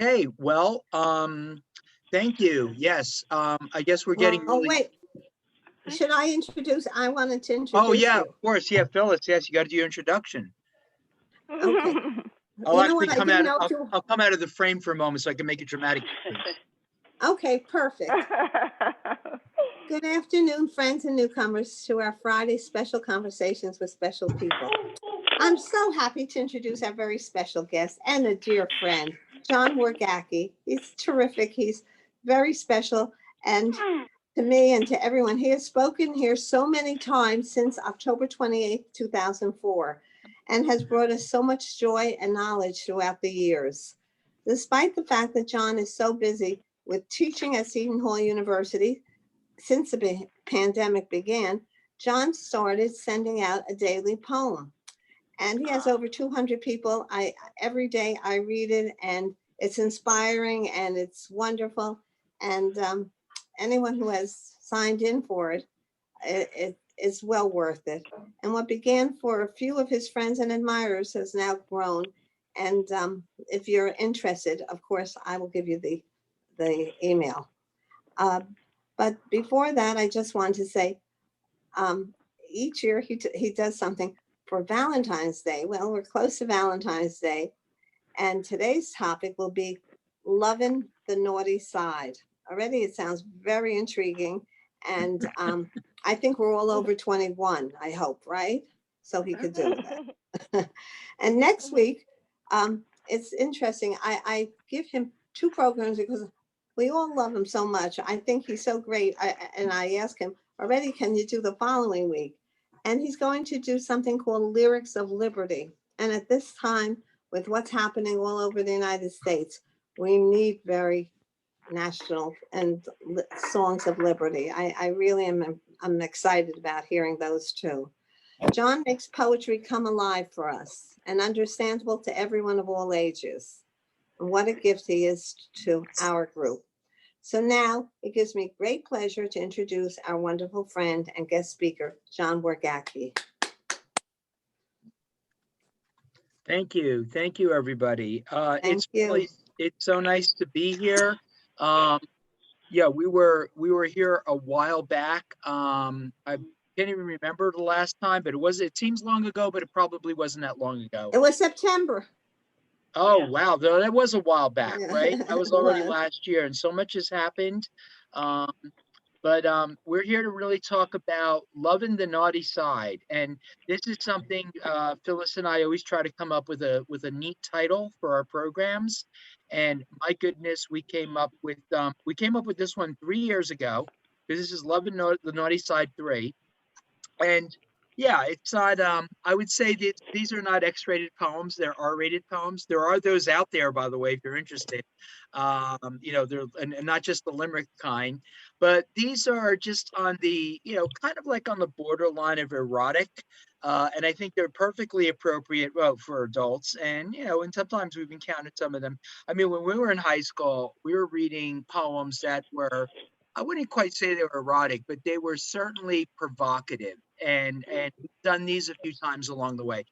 Okay, well, thank you. Yes, I guess we're getting Oh, really. wait. Should I introduce? I wanted to Oh introduce yeah, of you. course. Yeah, Phyllis. Yes, you got to do your introduction. Okay. I'll You know actually what? I come didn't out. know if you. I'll come out of the frame for a moment so I can make a dramatic entrance. Okay, perfect. Good afternoon, friends and newcomers, to our Friday special conversations with special people. I'm so happy to introduce our very special guest and a dear friend, John Wargacki. He's terrific. He's very special. And to me and to everyone, he has spoken here so many times since October 28th, 2004, and has brought us so much joy and knowledge throughout the years. Despite the fact that John is so busy with teaching at Seton Hall University since the pandemic began, John started sending out a daily poem. And he has over 200 people. Every day I read it, and it's inspiring and it's wonderful. And anyone who has signed in for it, it's well worth it. And what began for a few of his friends and admirers has now grown. And if you're interested, of course, I will give you the email. Uh, but before that, I just want to say, um, each year he does something for Valentine's Day. Well, we're close to Valentine's Day, and today's topic will be loving the naughty side. Already, it sounds very intriguing, and I think we're all over 21. I hope, right? So he could do that. And next week, it's interesting. I give him two programs because we all love him so much. I think he's so great. And I ask him already, can you do the following week? And he's going to do something called Lyrics of Liberty. And at this time, with what's happening all over the United States, we need very national and songs of liberty. I really am I'm excited about hearing those too. John makes poetry come alive for us and understandable to everyone of all ages. And what a gift he is to our group. So now it gives me great pleasure to introduce our wonderful friend and guest speaker, John Wargacki. Thank you. Thank you, everybody. Thank you. It's so nice to be here. Yeah, we were here a while back. I can't even remember the last time, but it seems long ago, but it probably wasn't that long ago. It was September. Oh, wow. That was a while back, right? That was already Was. last year, and so much has happened. Um, but we're here to really talk about loving the naughty side. And this is something Phyllis and I always try to come up with a neat title for our programs. And my goodness, we came up with this one 3 years ago, because this is Loving the Naughty Side 3. And yeah, it's not, I would say that these are not X-rated poems, they're R-rated poems. There are those out there, by the way, if you're interested. They're and not just the limerick kind, but these are just on the, kind of like on the borderline of erotic. And I think they're perfectly appropriate, well, for adults. And sometimes we've encountered some of them. I mean, when we were in high school, we were reading poems that were, I wouldn't quite say they were erotic, but they were certainly provocative. And we've done these a few times along the way.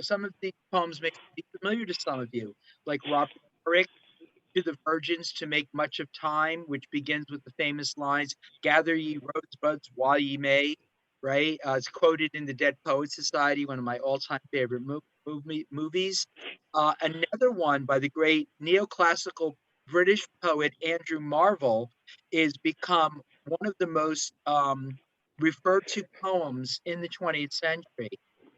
Some of these poems may be familiar to some of you, like Robert Herrick, To the Virgins to Make Much of Time, which begins with the famous lines, "Gather ye rosebuds while ye may," right? It's quoted in the Dead Poets Society, one of my all-time favorite movies. Another one by the great neoclassical British poet Andrew Marvell is become one of the most referred to poems in the 20th century.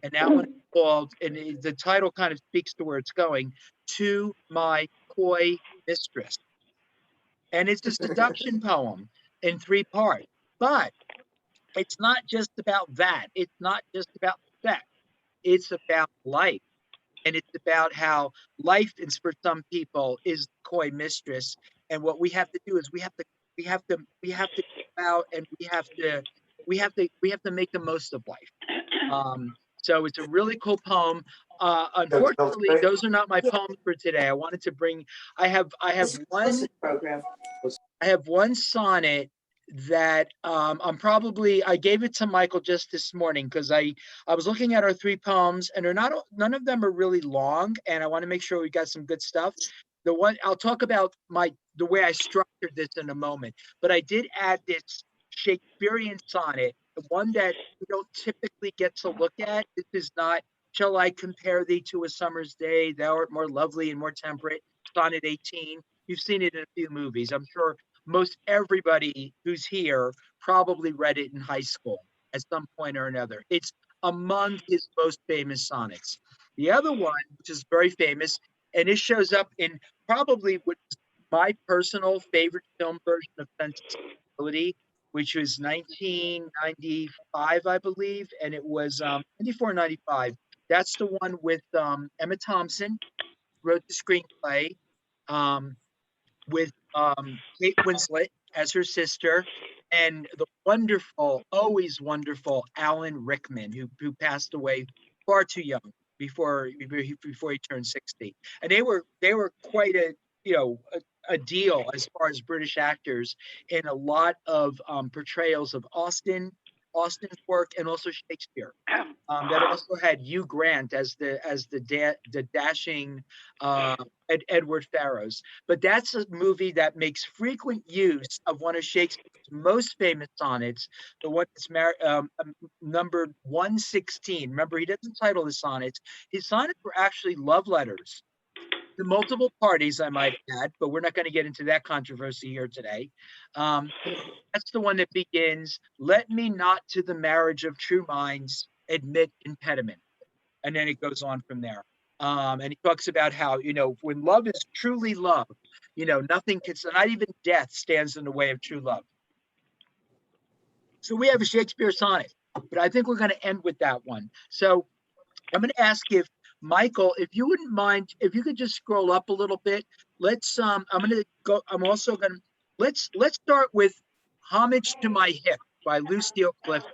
And that one is called, and the title kind of speaks to where it's going, To My Coy Mistress. And it's a seduction poem in 3 parts. But it's not just about that. It's not just about sex. It's about life. And it's about how life is, for some people, is the coy mistress. And what we have to do is we have to go out, and we have to make the most of life. So it's a really cool poem. Unfortunately, those are not my poems for today. I wanted to bring. I have one sonnet that I gave it to Michael just this morning because I was looking at our three poems, and they're not, none of them are really long, and I want to make sure we got some good stuff. The one I'll talk about the way I structured this in a moment, but I did add this Shakespearean sonnet, the one that we don't typically get to look at. This is not "Shall I compare thee to a summer's day? Thou art more lovely and more temperate." Sonnet 18. You've seen it in a few movies. I'm sure most everybody who's here probably read it in high school at some point or another. It's among his most famous sonnets. The other one, which is very famous, and it shows up in probably what is my personal favorite film version of Sensibility, which was 1995, I believe, and it was 94, 95. That's the one with Emma Thompson, wrote the screenplay. Um, with Kate Winslet as her sister, and the wonderful, always wonderful Alan Rickman, who passed away far too young before he turned 60. And they were quite a a deal as far as British actors in a lot of portrayals of Austen's work, and also Shakespeare. That also had Hugh Grant as the dashing Edward Farrows. But that's a movie that makes frequent use of one of Shakespeare's most famous sonnets, the one that's numbered 116. Remember, he doesn't title his sonnets. His sonnets were actually love letters to multiple parties, I might add, but we're not going to get into that controversy here today. That's the one that begins, "Let me not to the marriage of true minds admit impediment." And then it goes on from there. And he talks about how, when love is truly love, nothing can, not even death stands in the way of true love. So we have a Shakespeare sonnet, but I think we're going to end with that one. So I'm going to ask if Michael, if you wouldn't mind, if you could just scroll up a little bit. I'm going to go, I'm also going to, let's start with "Homage to My Hip" by Lucille Clifton.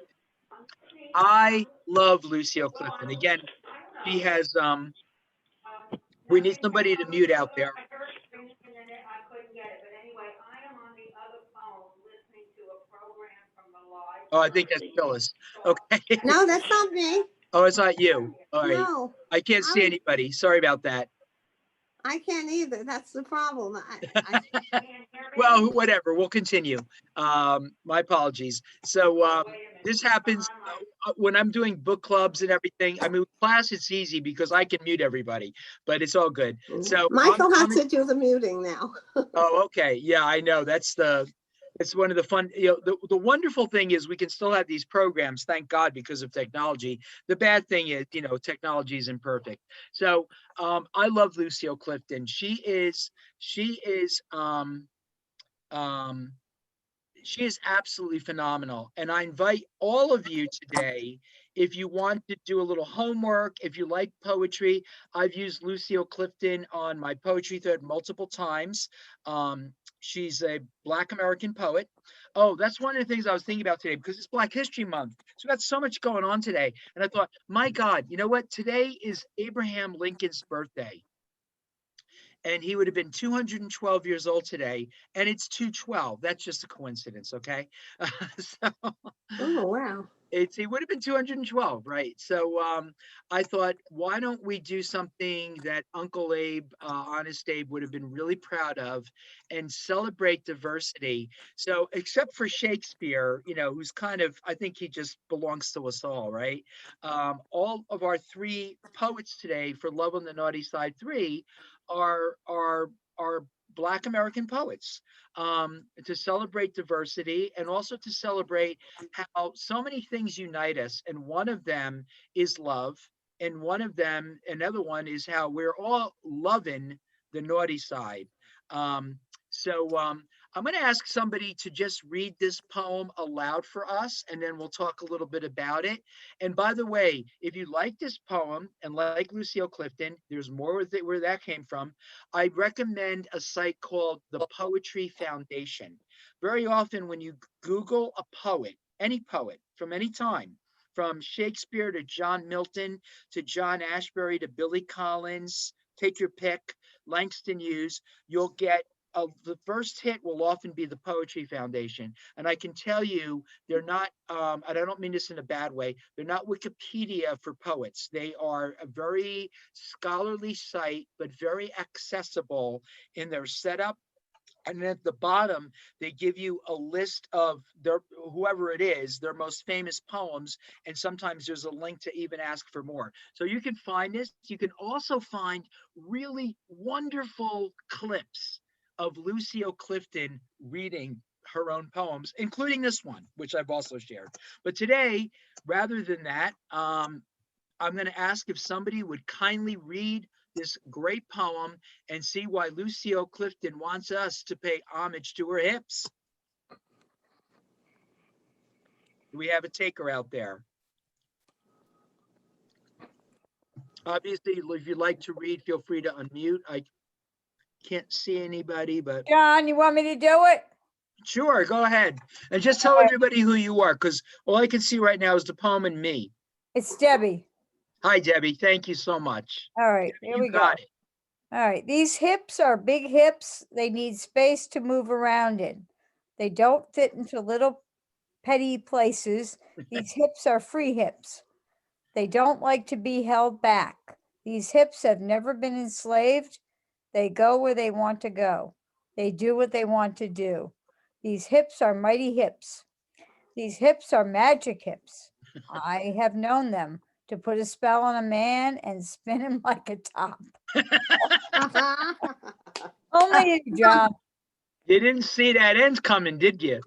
I love Lucille Clifton. Again, she has, we need somebody to mute out there. Oh, I think that's Phyllis. Okay. No, that's not me. Oh, it's not you. All right. No. I can't see anybody. Sorry about that. I can't either. That's the problem. Well, whatever. We'll continue. My apologies. So this happens when I'm doing book clubs and everything. I mean, with class, it's easy because I can mute everybody, but it's all good. So Michael has to do the muting now. Oh, okay. Yeah, I know. It's one of the fun, the wonderful thing is we can still have these programs, thank God, because of technology. The bad thing is, technology is imperfect. So I love Lucille Clifton. She is absolutely phenomenal. And I invite all of you today, if you want to do a little homework, if you like poetry, I've used Lucille Clifton on my poetry thread multiple times. She's a Black American poet. Oh, that's one of the things I was thinking about today, because it's Black History Month. So we've got so much going on today. And I thought, my God, you know what? Today is Abraham Lincoln's birthday. And he would have been 212 years old today, and it's 212. That's just a coincidence, okay? So, oh, wow. He would have been 212, right? So I thought, why don't we do something that Uncle Abe, Honest Abe, would have been really proud of, and celebrate diversity. So except for Shakespeare, who's kind of, I think he just belongs to us all, right? All of our three poets today for Love on the Naughty Side 3 are Black American poets, to celebrate diversity, and also to celebrate how so many things unite us. And one of them is love. And another one is how we're all loving the naughty side. So I'm going to ask somebody to just read this poem aloud for us, and then we'll talk a little bit about it. And by the way, if you like this poem and like Lucille Clifton, there's more with it where that came from. I recommend a site called the Poetry Foundation. Very often when you Google a poet, any poet from any time, from Shakespeare to John Milton to John Ashbery to Billy Collins, take your pick, Langston Hughes, you'll get the first hit will often be the Poetry Foundation. And I can tell you, they're not, and I don't mean this in a bad way, they're not Wikipedia for poets. They are a very scholarly site, but very accessible in their setup. And at the bottom, they give you a list of their, whoever it is, their most famous poems. And sometimes there's a link to even ask for more. So you can find this. You can also find really wonderful clips of Lucille Clifton reading her own poems, including this one, which I've also shared. But today, rather than that, I'm going to ask if somebody would kindly read this great poem and see why Lucille Clifton wants us to pay homage to her hips. Do we have a taker out there? Obviously, if you'd like to read, feel free to unmute. I can't see anybody, but John, you want me to do it? sure, go ahead. And just tell everybody who you are, because all I can see right now is the poem and me. It's Debbie. Hi, Debbie. Thank you so much. All right, Debbie, here you we go. got it. All right, these hips are big hips. They need space to move around in. They don't fit into little petty places. These hips are free hips. They don't like to be held back. These hips have never been enslaved. They go where they want to go. They do what they want to do. These hips are mighty hips. These hips are magic hips. I have known them to put a spell on a man and spin him like a top. Only you, John. You didn't see that end coming, did you?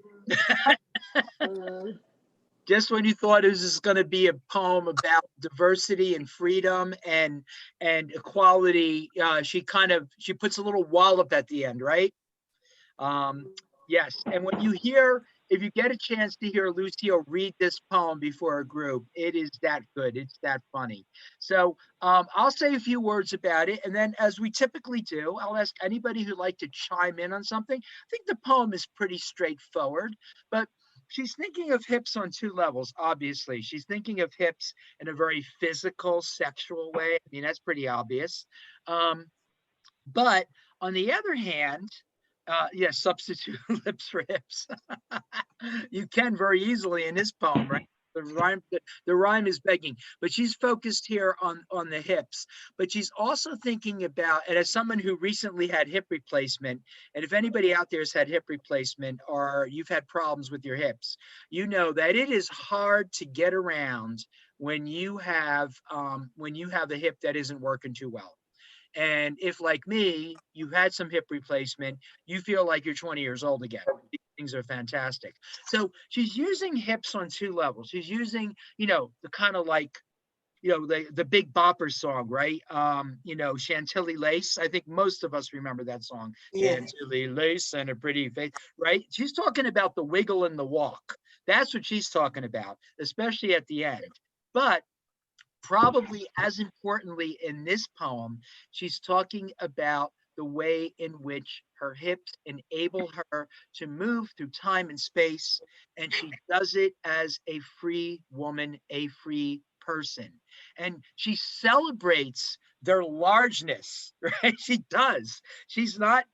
Just when you thought it was just going to be a poem about diversity and freedom and equality, she puts a little wallop at the end, right? Yes, and when you hear, if you get a chance to hear Lucille read this poem before a group, it is that good. It's that funny. So I'll say a few words about it, and then as we typically do, I'll ask anybody who'd like to chime in on something. I think the poem is pretty straightforward, but she's thinking of hips on two levels, obviously. She's thinking of hips in a very physical, sexual way. I mean, that's pretty obvious. But on the other hand, yes, substitute lips for hips. You can very easily in this poem, right? The rhyme is begging, but she's focused here on the hips. But she's also thinking about, and as someone who recently had hip replacement, and if anybody out there has had hip replacement or you've had problems with your hips, you know that it is hard to get around when you have a hip that isn't working too well. And if, like me, you've had some hip replacement, you feel like you're 20 years old again. These things are fantastic. So she's using hips on two levels. She's using, the kind of like, the Big Bopper song, right? Chantilly Lace. I think most of us remember that song. Yeah. Chantilly Lace and a pretty face, right? She's talking about the wiggle and the walk. That's what she's talking about, especially at the end. But probably as importantly in this poem, she's talking about the way in which her hips enable her to move through time and space, and she does it as a free woman, a free person. And she celebrates their largeness, right? She does. She's not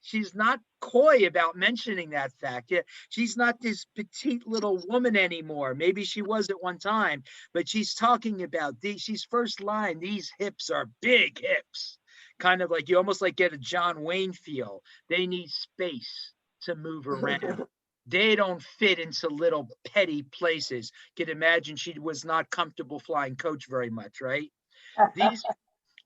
coy about mentioning that fact. Yeah, she's not this petite little woman anymore. Maybe she was at one time, but she's talking about she's first line, these hips are big hips. Kind of like you almost like get a John Wayne feel. They need space to move around. They don't fit into little petty places. Can imagine she was not comfortable flying coach very much, right?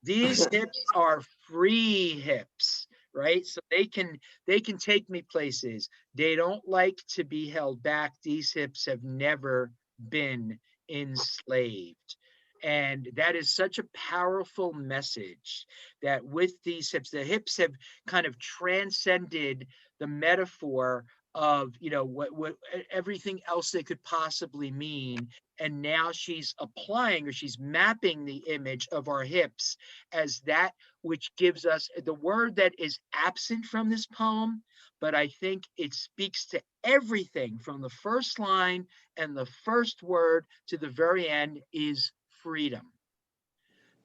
These hips are free hips, right? So they can take me places. They don't like to be held back. These hips have never been enslaved. And that is such a powerful message that with these hips, the hips have kind of transcended the metaphor of what everything else they could possibly mean. And now she's applying, or she's mapping the image of our hips as that which gives us the word that is absent from this poem, but I think it speaks to everything from the first line and the first word to the very end is freedom.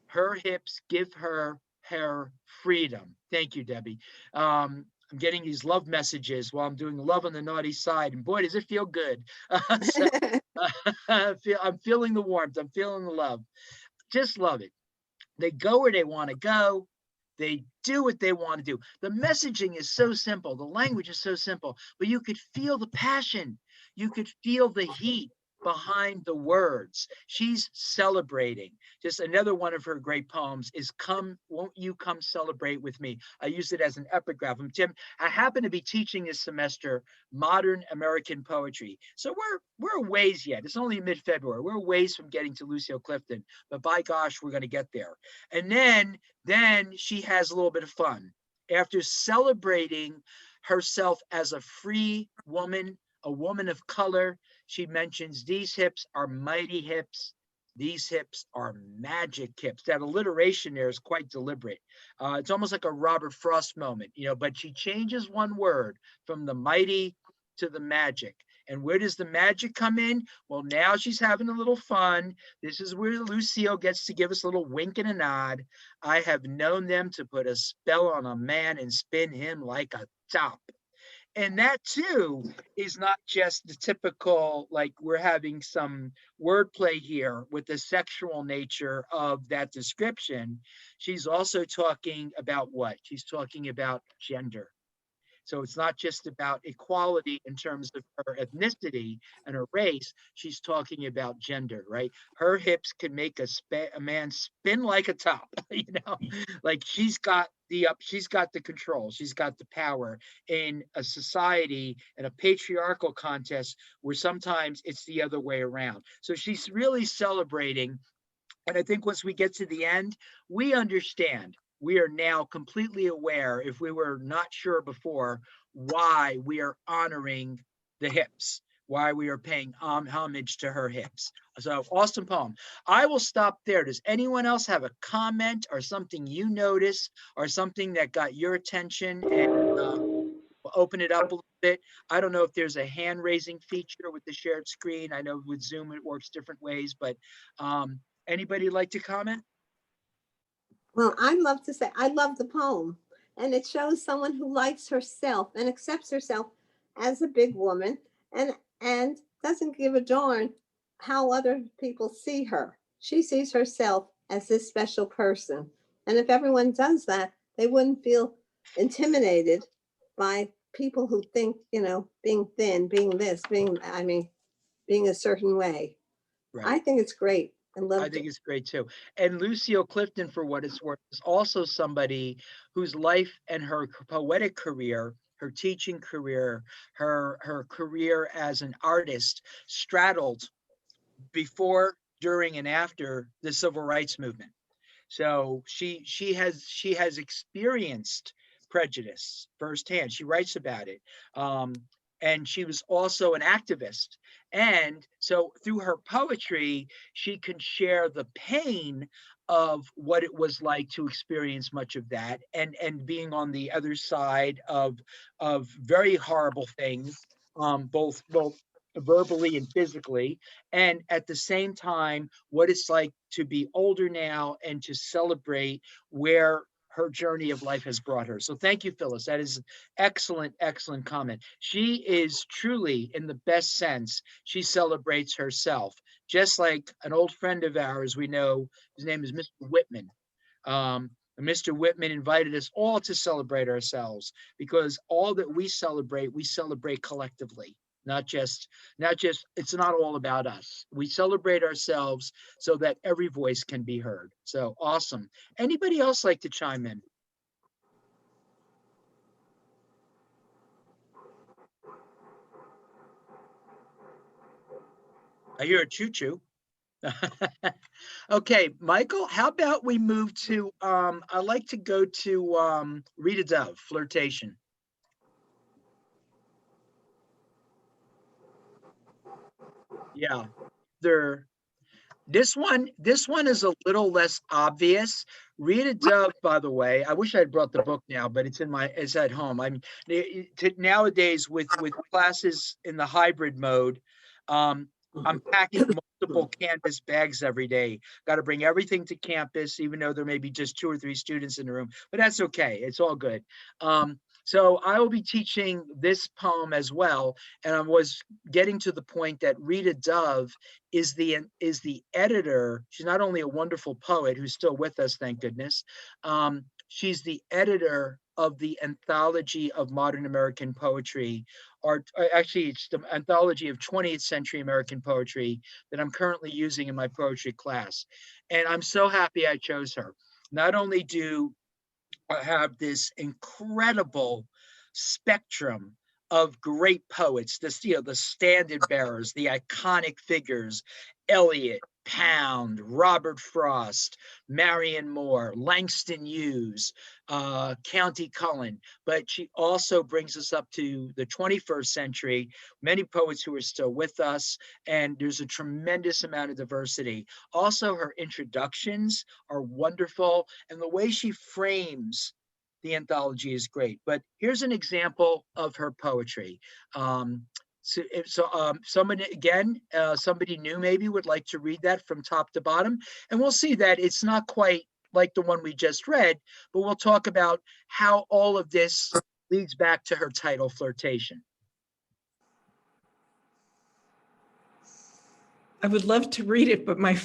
Her hips give her freedom. Thank you, Debbie. I'm getting these love messages while I'm doing Love on the Naughty Side, and boy, does it feel good. So, I'm feeling the warmth. I'm feeling the love. Just love it. They go where they want to go. They do what they want to do. The messaging is so simple. The language is so simple, but you could feel the passion. You could feel the heat behind the words. She's celebrating. Just another one of her great poems is Come, Won't You Come Celebrate With Me? I use it as an epigraph. Tim, I happen to be teaching this semester modern American poetry. So we're a ways yet. It's only mid-February. We're a ways from getting to Lucille Clifton, but by gosh, we're going to get there. And then she has a little bit of fun. After celebrating herself as a free woman, a woman of color, she mentions these hips are mighty hips. These hips are magic hips. That alliteration there is quite deliberate. It's almost like a Robert Frost moment, but she changes one word from the mighty to the magic. And where does the magic come in? Well, now she's having a little fun. This is where Lucille gets to give us a little wink and a nod. I have known them to put a spell on a man and spin him like a top. And that too is not just the typical, like we're having some wordplay here with the sexual nature of that description. She's also talking about what? She's talking about gender. So it's not just about equality in terms of her ethnicity and her race. She's talking about gender, right? Her hips can make a man spin like a top, like she's got the control. She's got the power in a society, in a patriarchal contest where sometimes it's the other way around. So she's really celebrating. And I think once we get to the end, we understand. We are now completely aware, if we were not sure before, why we are honoring the hips, why we are paying homage to her hips. So awesome poem. I will stop there. Does anyone else have a comment or something you noticed or something that got your attention? And we'll open it up a little bit. I don't know if there's a hand raising feature with the shared screen. I know with Zoom it works different ways, but anybody like to comment? Well, I'd love to say I love the poem, and it shows someone who likes herself and accepts herself as a big woman, and doesn't give a darn how other people see her. She sees herself as this special person, and if everyone does that, they wouldn't feel intimidated by people who think, being thin, being this, being a certain way. Right. I think it's great. I think it's great too. And Lucille Clifton, for what it's worth, is also somebody whose life and her poetic career, her teaching career, her career as an artist straddled before, during, and after the civil rights movement. So she has experienced prejudice firsthand. She writes about it. And she was also an activist. And so through her poetry, she can share the pain of what it was like to experience much of that, and being on the other side of very horrible things, both verbally and physically, and at the same time, what it's like to be older now and to celebrate where her journey of life has brought her. So thank you, Phyllis. That is excellent, excellent comment. She is truly, in the best sense, she celebrates herself, just like an old friend of ours we know, his name is Mr. Whitman. Mr. Whitman invited us all to celebrate ourselves, because all that we celebrate collectively. Not just, it's not all about us. We celebrate ourselves so that every voice can be heard. So awesome. Anybody else like to chime in? I hear a choo-choo. Okay, Michael, how about we move to, I like to go to Rita Dove, Flirtation. Yeah, this one is a little less obvious. Rita Dove, by the way, I wish I had brought the book now, but it's at home. Nowadays with classes in the hybrid mode, I'm packing multiple canvas bags every day. Got to bring everything to campus, even though there may be just 2 or 3 students in the room, but that's okay. It's all good. So I will be teaching this poem as well. And I was getting to the point that Rita Dove is the editor. She's not only a wonderful poet who's still with us, thank goodness. She's the editor of the Anthology of Modern American Poetry, or actually it's the Anthology of 20th Century American Poetry that I'm currently using in my poetry class. And I'm so happy I chose her. Not only do I have this incredible spectrum of great poets, the standard bearers, the iconic figures, Eliot, Pound, Robert Frost, Marion Moore, Langston Hughes, County Cullen. But she also brings us up to the 21st century, many poets who are still with us, and there's a tremendous amount of diversity. Also, her introductions are wonderful, and the way she frames the anthology is great. But here's an example of her poetry. Somebody again, somebody new maybe would like to read that from top to bottom, and we'll see that it's not quite like the one we just read, but we'll talk about how all of this leads back to her title, Flirtation. I would love to read it, but my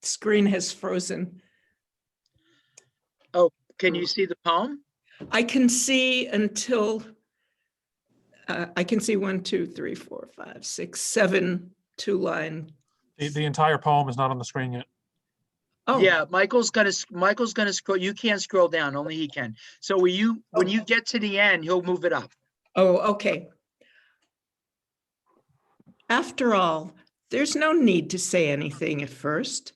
screen has frozen. Oh, can you see the poem? I can see until I can see 1, 2, 3, 4, 5, 6, 7, 2-line. The entire poem is not on the screen yet. Oh, Yeah, Michael's gonna scroll. You can't scroll down, only he can. So when you get to the end, he'll move it up. Oh, okay. After all, there's no need to say anything at first.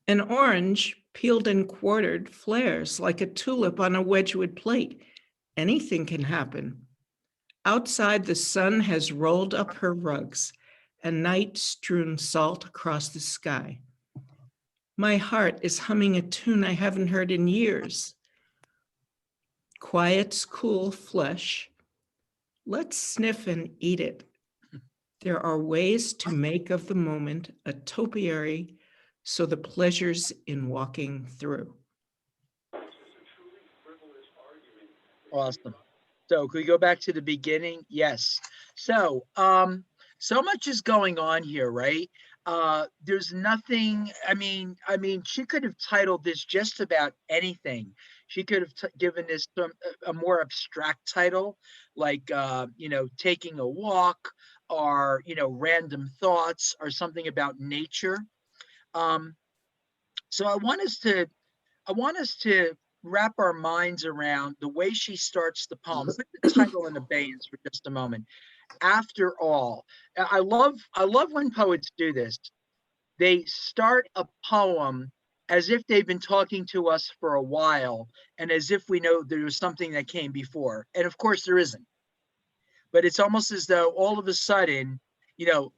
An orange, peeled and quartered, flares like a tulip on a Wedgwood plate. Anything can happen. Outside, the sun has rolled up her rugs, and night strewn salt across the sky. My heart is humming a tune I haven't heard in years. Quiet's cool flesh. Let's sniff and eat it. There are ways to make of the moment a topiary, so the pleasures in walking through. Awesome. So could we go back to the beginning? Yes. So, so much is going on here, right? There's nothing, I mean, she could have titled this just about anything. She could have given this a more abstract title, like, taking a walk, or, random thoughts, or something about nature. So I want us to wrap our minds around the way she starts the poem. Put the title in abeyance for just a moment. After all, I love when poets do this. They start a poem as if they've been talking to us for a while, and as if we know there was something that came before. And of course there isn't. But it's almost as though all of a sudden,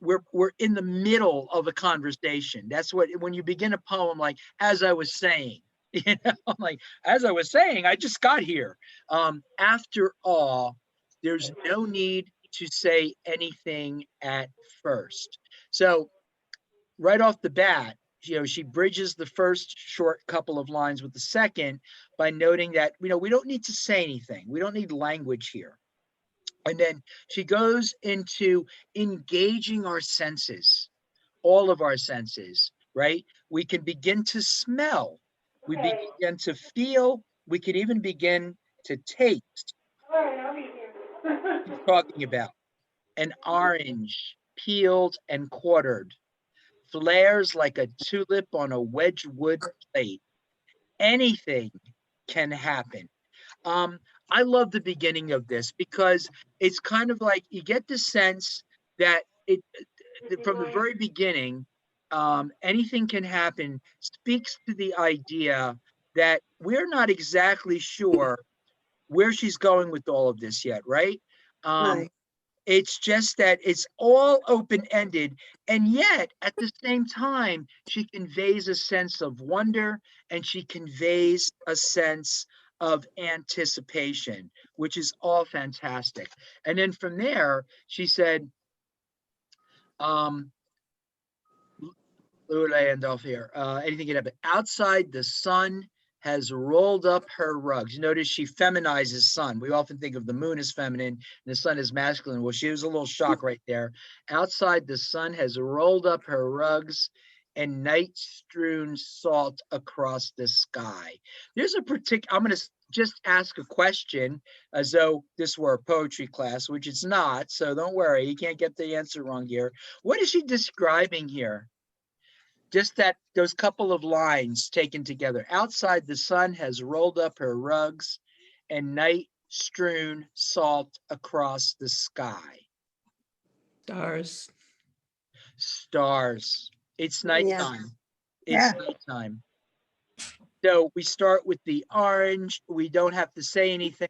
we're in the middle of a conversation. That's what, when you begin a poem, like, as I was saying, like, as I was saying, I just got here. After all, there's no need to say anything at first. So right off the bat, she bridges the first short couple of lines with the second by noting that, we don't need to say anything. We don't need language here. And then she goes into engaging our senses, all of our senses, right? We can begin to smell. We begin to feel. We can even begin to taste. She's talking about an orange, peeled and quartered, flares like a tulip on a Wedgwood plate. Anything can happen. I love the beginning of this because it's kind of like you get the sense that from the very beginning, anything can happen speaks to the idea that we're not exactly sure where she's going with all of this yet, right? Right. It's just that it's all open-ended, and yet at the same time, she conveys a sense of wonder, and she conveys a sense of anticipation, which is all fantastic. And then from there, she said, anything can happen. Outside, the sun has rolled up her rugs. Notice she feminizes sun. We often think of the moon as feminine and the sun as masculine. Well, she was a little shock right there. Outside, the sun has rolled up her rugs and night strewn salt across the sky. There's a particular, I'm going to just ask a question as though this were a poetry class, which it's not. So don't worry, you can't get the answer wrong here. What is she describing here? Just that, those couple of lines taken together. Outside, the sun has rolled up her rugs and night strewn salt across the sky. Stars. Stars. It's nighttime. Yeah. It's nighttime. So we start with the orange. We don't have to say anything.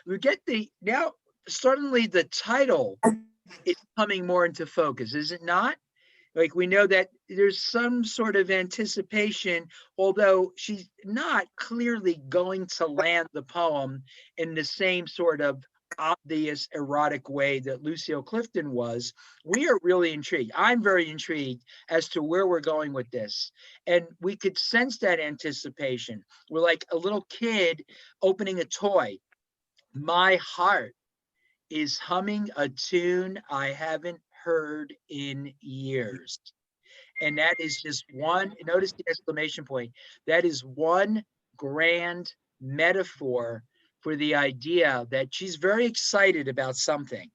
We get now suddenly the title is coming more into focus, is it not? Like we know that there's some sort of anticipation, although she's not clearly going to land the poem in the same sort of obvious erotic way that Lucille Clifton was. We are really intrigued. I'm very intrigued as to where we're going with this. And we could sense that anticipation. We're like a little kid opening a toy. My heart is humming a tune I haven't heard in years. And that is just one, notice the exclamation point, that is one grand metaphor for the idea that she's very excited about something.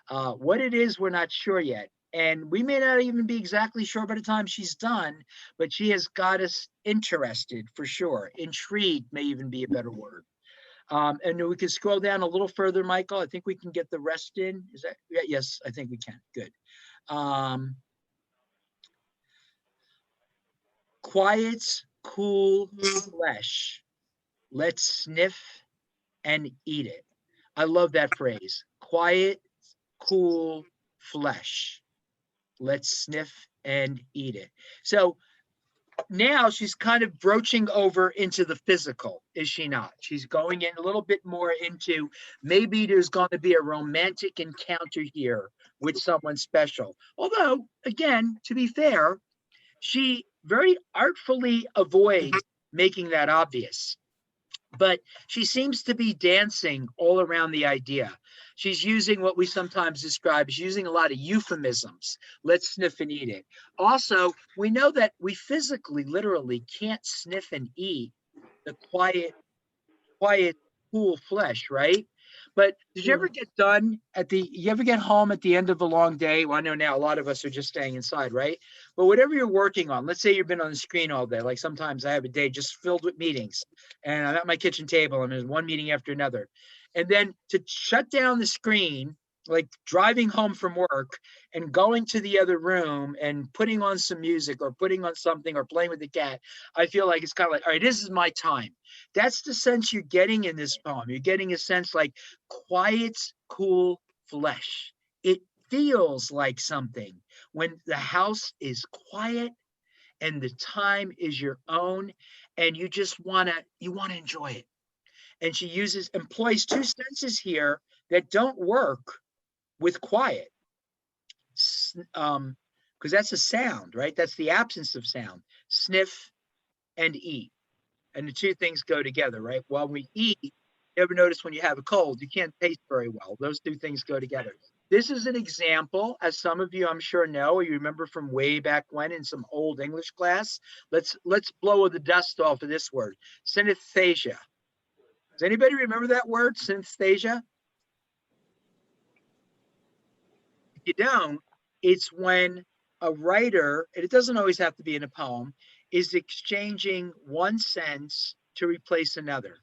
What it is, we're not sure yet. And we may not even be exactly sure by the time she's done, but she has got us interested for sure. Intrigued may even be a better word. And we can scroll down a little further, Michael. I think we can get the rest in. Is that, yeah, yes, I think we can. Good. Quiet's cool flesh. Let's sniff and eat it. I love that phrase. Quiet, cool flesh. Let's sniff and eat it. So now she's kind of broaching over into the physical, is she not? She's going in a little bit more into maybe there's going to be a romantic encounter here with someone special. Although, again, to be fair, she very artfully avoids making that obvious. But she seems to be dancing all around the idea. She's using what we sometimes describe as using a lot of euphemisms. Let's sniff and eat it. Also, we know that we physically, literally can't sniff and eat the quiet, cool flesh, right? But did you ever get done you ever get home at the end of a long day? Well, I know now a lot of us are just staying inside, right? But whatever you're working on, let's say you've been on the screen all day. Like sometimes I have a day just filled with meetings and I'm at my kitchen table and there's one meeting after another. And then to shut down the screen, like driving home from work and going to the other room and putting on some music or putting on something or playing with the cat, I feel like it's kind of like, all right, this is my time. That's the sense you're getting in this poem. You're getting a sense like quiet's cool flesh. It feels like something when the house is quiet and the time is your own and you just want to enjoy it. And she employs two senses here that don't work with quiet, because that's a sound, right? That's the absence of sound. Sniff and eat. And the two things go together, right? While we eat, you ever notice when you have a cold, you can't taste very well. Those two things go together. This is an example, as some of you I'm sure know, or you remember from way back when in some old English class. Let's blow the dust off of this word, synesthesia. Does anybody remember that word, synesthesia? If you don't, it's when a writer, and it doesn't always have to be in a poem, is exchanging one sense to replace another.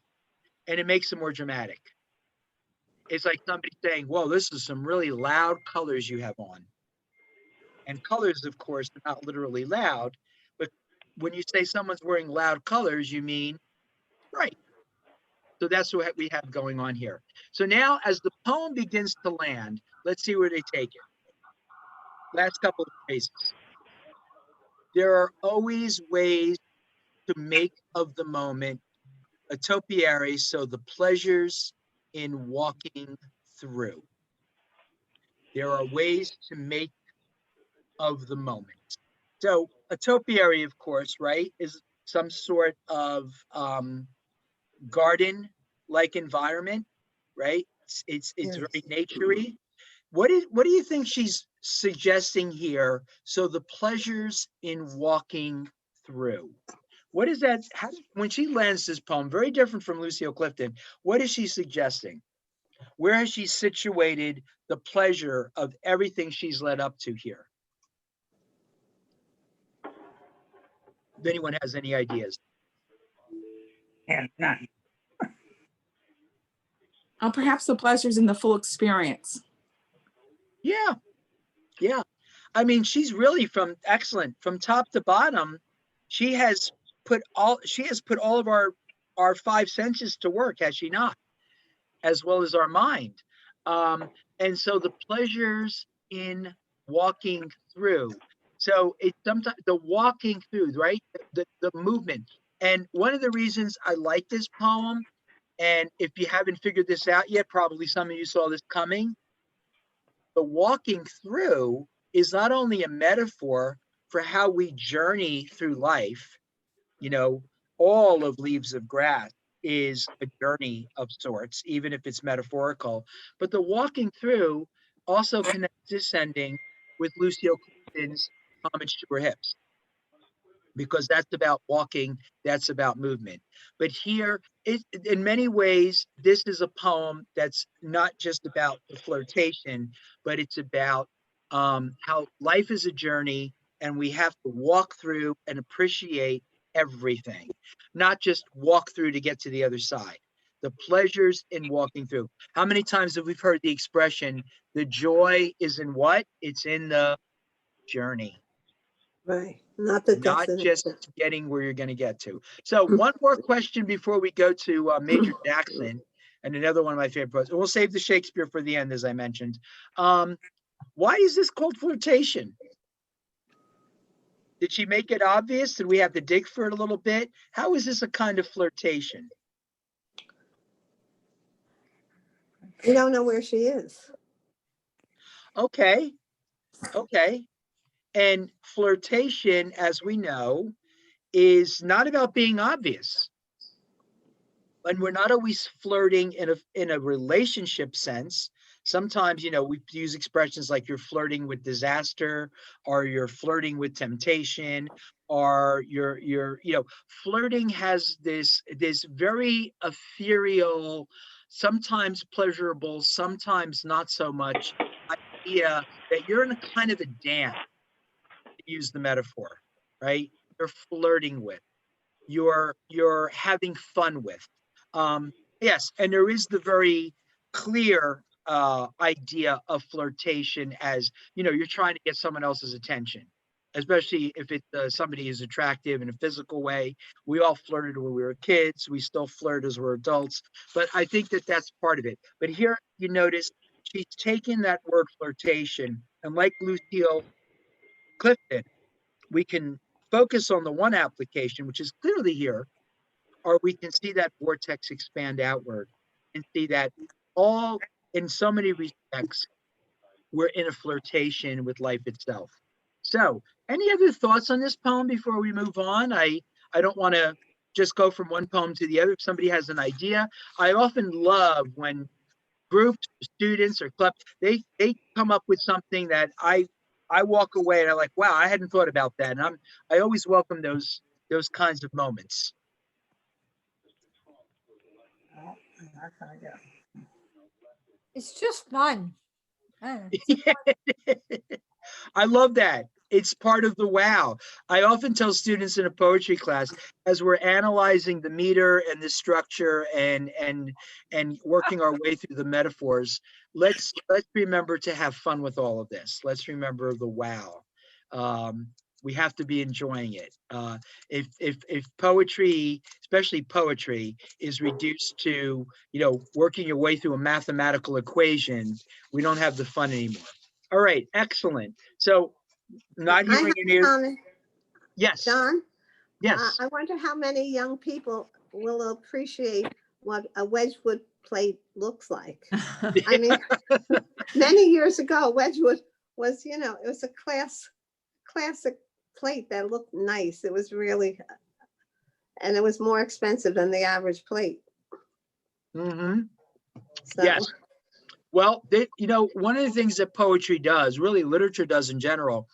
And it makes it more dramatic. It's like somebody saying, whoa, this is some really loud colors you have on. And colors, of course, are not literally loud, but when you say someone's wearing loud colors, you mean bright. So that's what we have going on here. So now as the poem begins to land, let's see where they take it. Last couple of phrases. There are always ways to make of the moment a topiary, so the pleasures in walking through. There are ways to make of the moment. So a topiary, of course, right, is some sort of garden-like environment, right? It's Yes. very naturey. What do you think she's suggesting here? So the pleasures in walking through. What is that? When she lands this poem, very different from Lucille Clifton, what is she suggesting? Where has she situated the pleasure of everything she's led up to here? If anyone has any ideas. And none. Perhaps the pleasures in the full experience. Yeah, yeah. I mean, she's really excellent from top to bottom. She has put all of our five senses to work, has she not? As well as our mind. And so the pleasures in walking through. So it's sometimes the walking through, right? The movement. And one of the reasons I like this poem, and if you haven't figured this out yet, probably some of you saw this coming. The walking through is not only a metaphor for how we journey through life, you know, all of Leaves of Grass is a journey of sorts, even if it's metaphorical. But the walking through also connects this ending with Lucille Clifton's Homage to Her Hips, because that's about walking, that's about movement. But here, in many ways, this is a poem that's not just about the flirtation, but it's about how life is a journey and we have to walk through and appreciate everything, not just walk through to get to the other side. The pleasures in walking through. How many times have we heard the expression, the joy is in what? It's in the journey. Right. Not the Not destination. just getting where you're going to get to. So one more question before we go to Major Jackson, and another one of my favorite poets. We'll save the Shakespeare for the end, as I mentioned. Why is this called Flirtation? Did she make it obvious? Did we have to dig for it a little bit? How is this a kind of flirtation? We don't know where she is. Okay. And flirtation, as we know, is not about being obvious. And we're not always flirting in a relationship sense. Sometimes, we use expressions like you're flirting with disaster, or you're flirting with temptation, or flirting has this very ethereal, sometimes pleasurable, sometimes not so much idea that you're in a kind of a dance, to use the metaphor, right? You're flirting with, you're having fun with. Yes, and there is the very clear idea of flirtation as, you're trying to get someone else's attention, especially if it's somebody who's attractive in a physical way. We all flirted when we were kids. We still flirt as we're adults. But I think that that's part of it. But here you notice she's taken that word flirtation, and like Lucille Clifton, we can focus on the one application, which is clearly here, or we can see that vortex expand outward and see that all, in so many respects, we're in a flirtation with life itself. So, any other thoughts on this poem before we move on? I don't want to just go from one poem to the other. If somebody has an idea, I often love when groups, students, or clubs, they come up with something that I walk away and I'm like, wow, I hadn't thought about that. And I always welcome those kinds of moments. It's just fun. I don't know. I love that. It's part of the wow. I often tell students in a poetry class, as we're analyzing the meter and the structure and working our way through the metaphors, let's remember to have fun with all of this. Let's remember the wow. We have to be enjoying it. If poetry, especially poetry, is reduced to, working your way through a mathematical equation, we don't have the fun anymore. All right, excellent. So not I hearing have any. a comment. Yes. John, Yes. I wonder how many young people will appreciate what a Wedgwood plate looks like. I mean, many years ago, Wedgwood was, it was a classic plate that looked nice. It was really and it was more expensive than the average plate. Mm-hmm. So, Yes. Well, one of the things that poetry does, really literature does in general,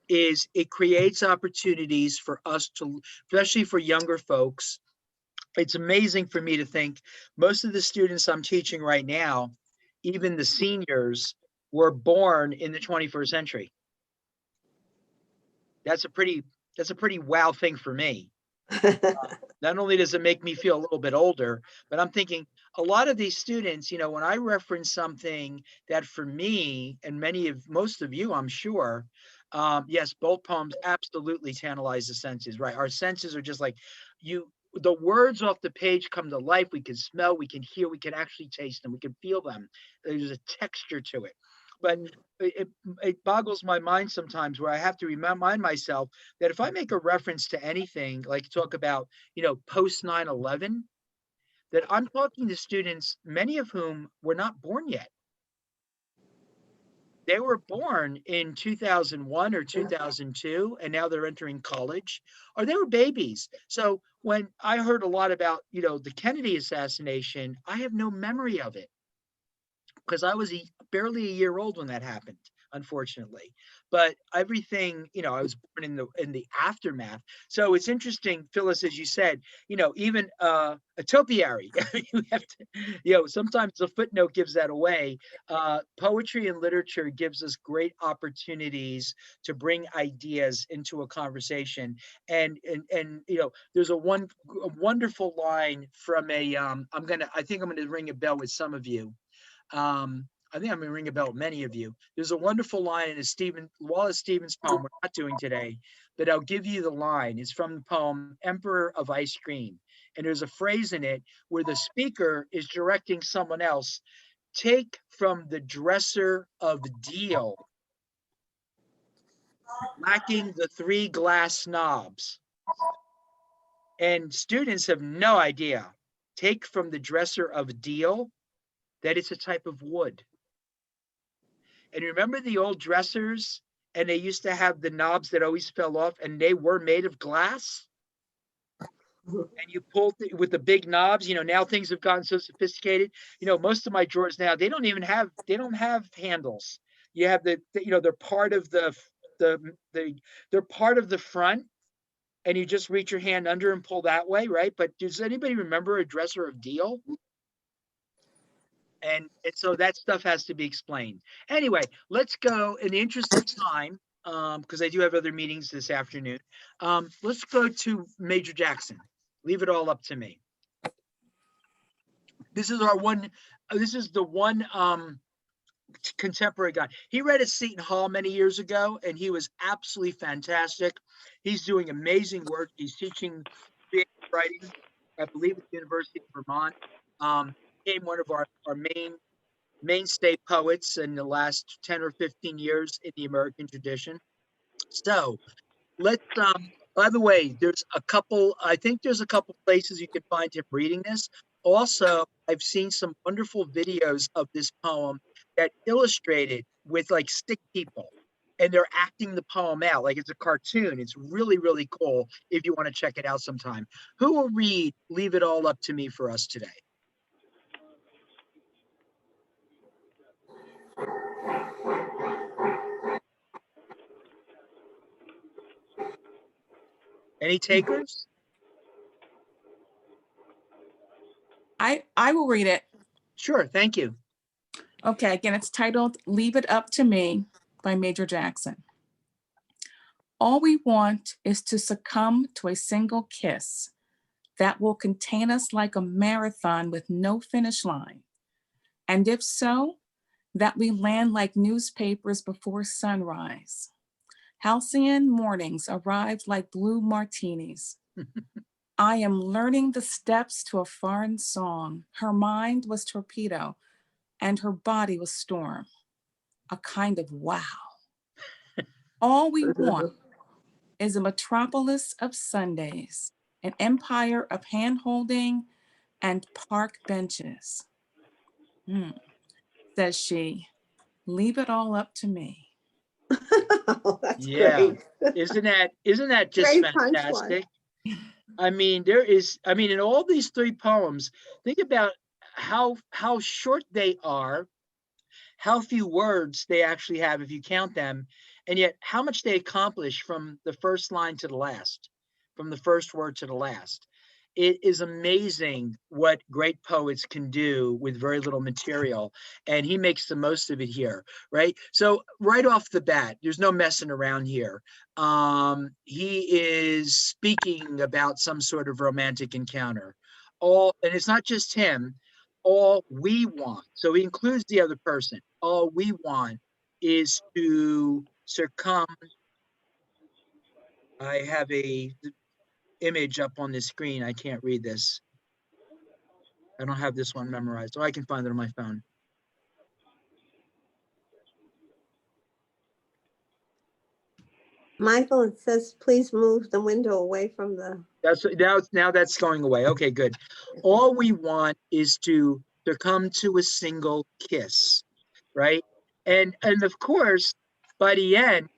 is it creates opportunities for us to, especially for younger folks. It's amazing for me to think most of the students I'm teaching right now, even the seniors, were born in the 21st century. That's a pretty wow thing for me. Not only does it make me feel a little bit older, but I'm thinking a lot of these students, when I reference something that for me and most of you, I'm sure, yes, both poems absolutely tantalize the senses, right? Our senses are just like the words off the page come to life. We can smell, we can hear, we can actually taste them, we can feel them. There's a texture to it. But it boggles my mind sometimes where I have to remind myself that if I make a reference to anything, like talk about, post 9/11, that I'm talking to students, many of whom were not born yet. They were born in 2001 or 2002, and now they're entering college, or they were babies. So when I heard a lot about, the Kennedy assassination, I have no memory of it, because I was barely a year old when that happened, unfortunately. But everything, I was born in the aftermath. So it's interesting, Phyllis, as you said, even a topiary, you have to, sometimes the footnote gives that away. Poetry and literature gives us great opportunities to bring ideas into a conversation. And there's a wonderful line from I think I'm gonna ring a bell with some of you. I think I'm going to ring a bell with many of you. There's a wonderful line in a Wallace Stevens poem we're not doing today, but I'll give you the line. It's from the poem Emperor of Ice Cream. And there's a phrase in it where the speaker is directing someone else, take from the dresser of deal, lacking the 3 glass knobs. And students have no idea. Take from the dresser of deal, that it's a type of wood. And remember the old dressers, and they used to have the knobs that always fell off, and they were made of glass? And you pulled with the big knobs. Now things have gotten so sophisticated. Most of my drawers now, they don't have handles. You have they're part of they're part of the front, and you just reach your hand under and pull that way, right? But does anybody remember a dresser of deal? And so that stuff has to be explained. Anyway, let's go in the interest of time, because I do have other meetings this afternoon. Let's go to Major Jackson. Leave it all up to me. This is the one contemporary guy. He read at Seton Hall many years ago, and he was absolutely fantastic. He's doing amazing work. He's teaching creative writing, I believe, at the University of Vermont. Became one of our mainstay poets in the last 10 or 15 years in the American tradition. So let's, by the way, I think there's a couple places you can find him reading this. Also, I've seen some wonderful videos of this poem that illustrated with like stick people, and they're acting the poem out like it's a cartoon. It's really, really cool if you want to check it out sometime. Who will read Leave It All Up to Me for us today? Any takers? I will read it. Sure, thank you. Okay, again, it's titled Leave It Up to Me by Major Jackson. All we want is to succumb to a single kiss that will contain us like a marathon with no finish line. And if so, that we land like newspapers before sunrise. Halcyon mornings arrived like blue martinis. I am learning the steps to a foreign song. Her mind was Torpedo, and her body was Storm, a kind of wow. All we want is a metropolis of Sundays, an empire of hand-holding and park benches. Says she, leave it all up to me. Oh, that's Yeah. great. Isn't that just Great fantastic? I mean, there is, I mean, in all these three poems, think about how short they are, how few words they actually have if you count them, and yet how much they accomplish from the first line to the last, from the first word to the last. It is amazing what great poets can do with very little material, and he makes the most of it here, right? So right off the bat, there's no messing around here. He is speaking about some sort of romantic encounter. And it's not just him, all we want. So he includes the other person. All we want is to succumb. I have a image up on the screen. I can't read this. I don't have this one memorized, so I can find it on my phone. Michael, it says, please move the window away from the. Now that's going away. Okay, good. All we want is to succumb to a single kiss, right? And of course, by the end,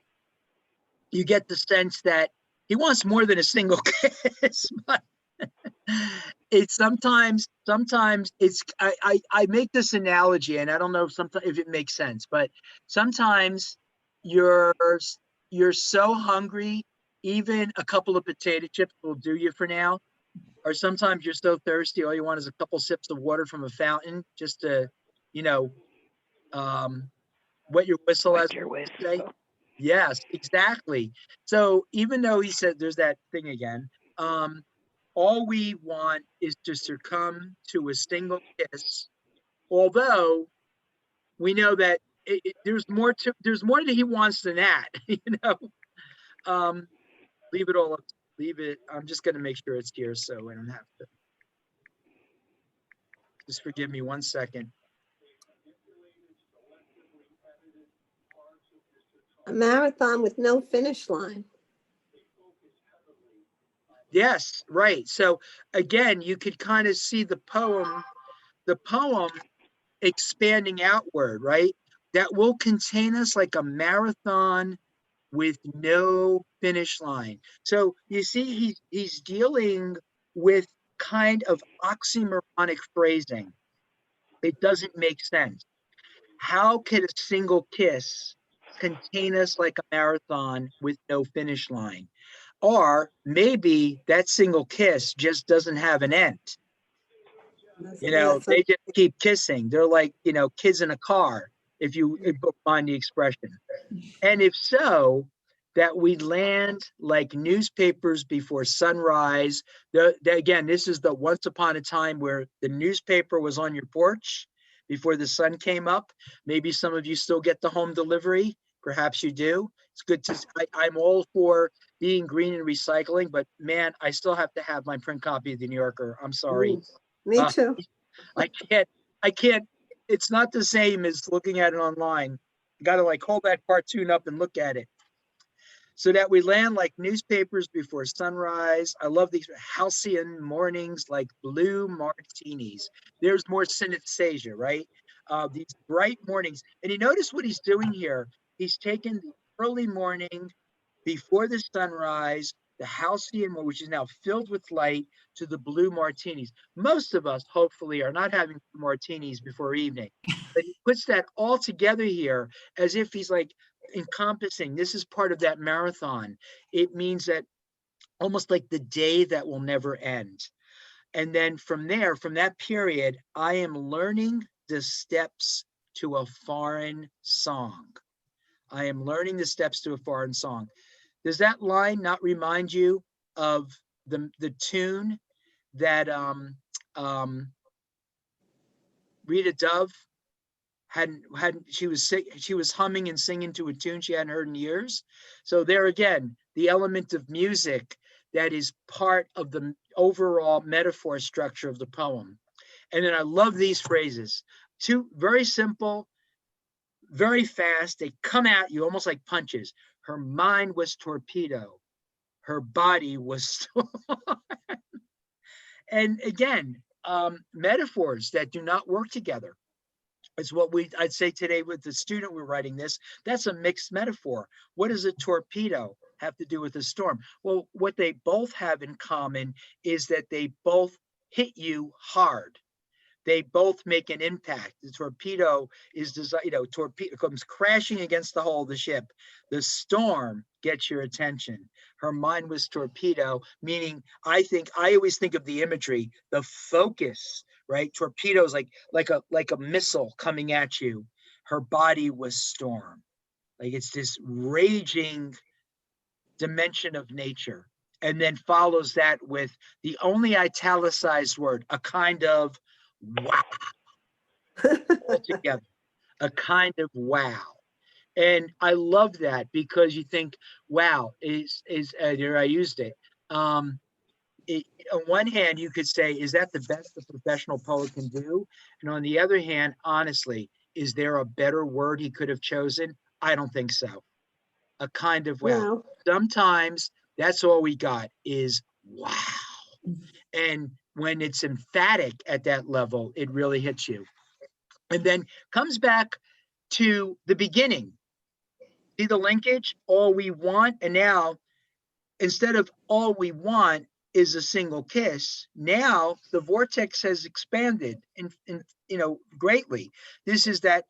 you get the sense that he wants more than a single kiss, but it's sometimes it's I make this analogy, and I don't know if it makes sense, but sometimes you're so hungry, even a couple of potato chips will do you for now. Or sometimes you're so thirsty, all you want is a couple sips of water from a fountain just to, you know, wet your whistle, as we say. Yes, exactly. So even though he said there's that thing again, all we want is to succumb to a single kiss, although we know that there's more that he wants than that, you know. Leave it all up, leave it. I'm just going to make sure it's here so I don't have to. Just forgive me 1 second. A marathon with no finish line. Yes, right. So again, you could kind of see the poem expanding outward, right? That will contain us like a marathon with no finish line. So you see, he's dealing with kind of oxymoronic phrasing. It doesn't make sense. How could a single kiss contain us like a marathon with no finish line? Or maybe that single kiss just doesn't have an end. You know, they just keep kissing. They're like, you know, kids in a car, if you find the expression. And if so, that we land like newspapers before sunrise. Again, this is the once upon a time where the newspaper was on your porch before the sun came up. Maybe some of you still get the home delivery. Perhaps you do. It's good to, I'm all for being green and recycling, but man, I still have to have my print copy of the New Yorker. I'm sorry. Me too. I can't, it's not the same as looking at it online. You got to like hold that cartoon up and look at it. So that we land like newspapers before sunrise. I love these halcyon mornings like blue martinis. There's more synesthesia, right? These bright mornings. And you notice what he's doing here. He's taken the early morning before the sunrise, the halcyon, which is now filled with light, to the blue martinis. Most of us, hopefully, are not having martinis before evening. But he puts that all together here as if he's like encompassing, this is part of that marathon. It means that almost like the day that will never end. And then from there, from that period, I am learning the steps to a foreign song. I am learning the steps to a foreign song. Does that line not remind you of the tune that Rita Dove she was humming and singing to a tune she hadn't heard in years? So there again, the element of music that is part of the overall metaphor structure of the poem. And then I love these phrases. Two, very simple, very fast. They come at you almost like punches. Her mind was torpedo. Her body was and again, metaphors that do not work together. It's what I'd say today with the student we're writing this. That's a mixed metaphor. What is a torpedo? have to do with a storm? Well, what they both have in common is that they both hit you hard. They both make an impact. The torpedo is designed, torpedo comes crashing against the hull of the ship. The storm gets your attention. Her mind was torpedo, meaning I always think of the imagery, the focus, right? Torpedoes like a missile coming at you. Her body was storm. Like it's this raging dimension of nature. And then follows that with the only italicized word, a kind of wow. All together, a kind of wow. And I love that because you think, wow, there I used it. On one hand, you could say, is that the best a professional poet can do? And on the other hand, honestly, is there a better word he could have chosen? I don't think so. A kind of wow. No. Sometimes that's all we got is wow. And when it's emphatic at that level, it really hits you. And then comes back to the beginning. See the linkage? All we want. And now, instead of all we want is a single kiss, now the vortex has expanded in greatly. This is that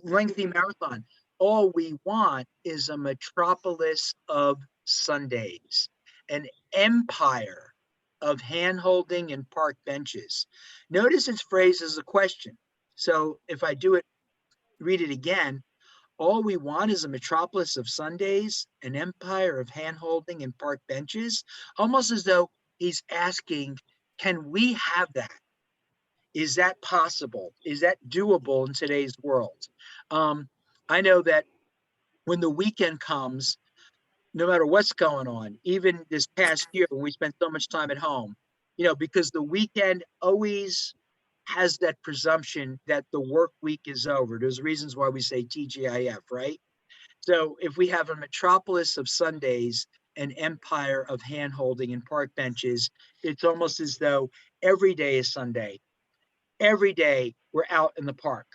lengthy marathon. All we want is a metropolis of Sundays, an empire of hand-holding and park benches. Notice it's phrased as a question. So if I read it again, all we want is a metropolis of Sundays, an empire of hand-holding and park benches, almost as though he's asking, can we have that? Is that possible? Is that doable in today's world? I know that when the weekend comes, no matter what's going on, even this past year when we spent so much time at home, because the weekend always has that presumption that the work week is over. There's reasons why we say TGIF, right? So if we have a metropolis of Sundays, an empire of hand-holding and park benches, it's almost as though every day is Sunday. Every day we're out in the park.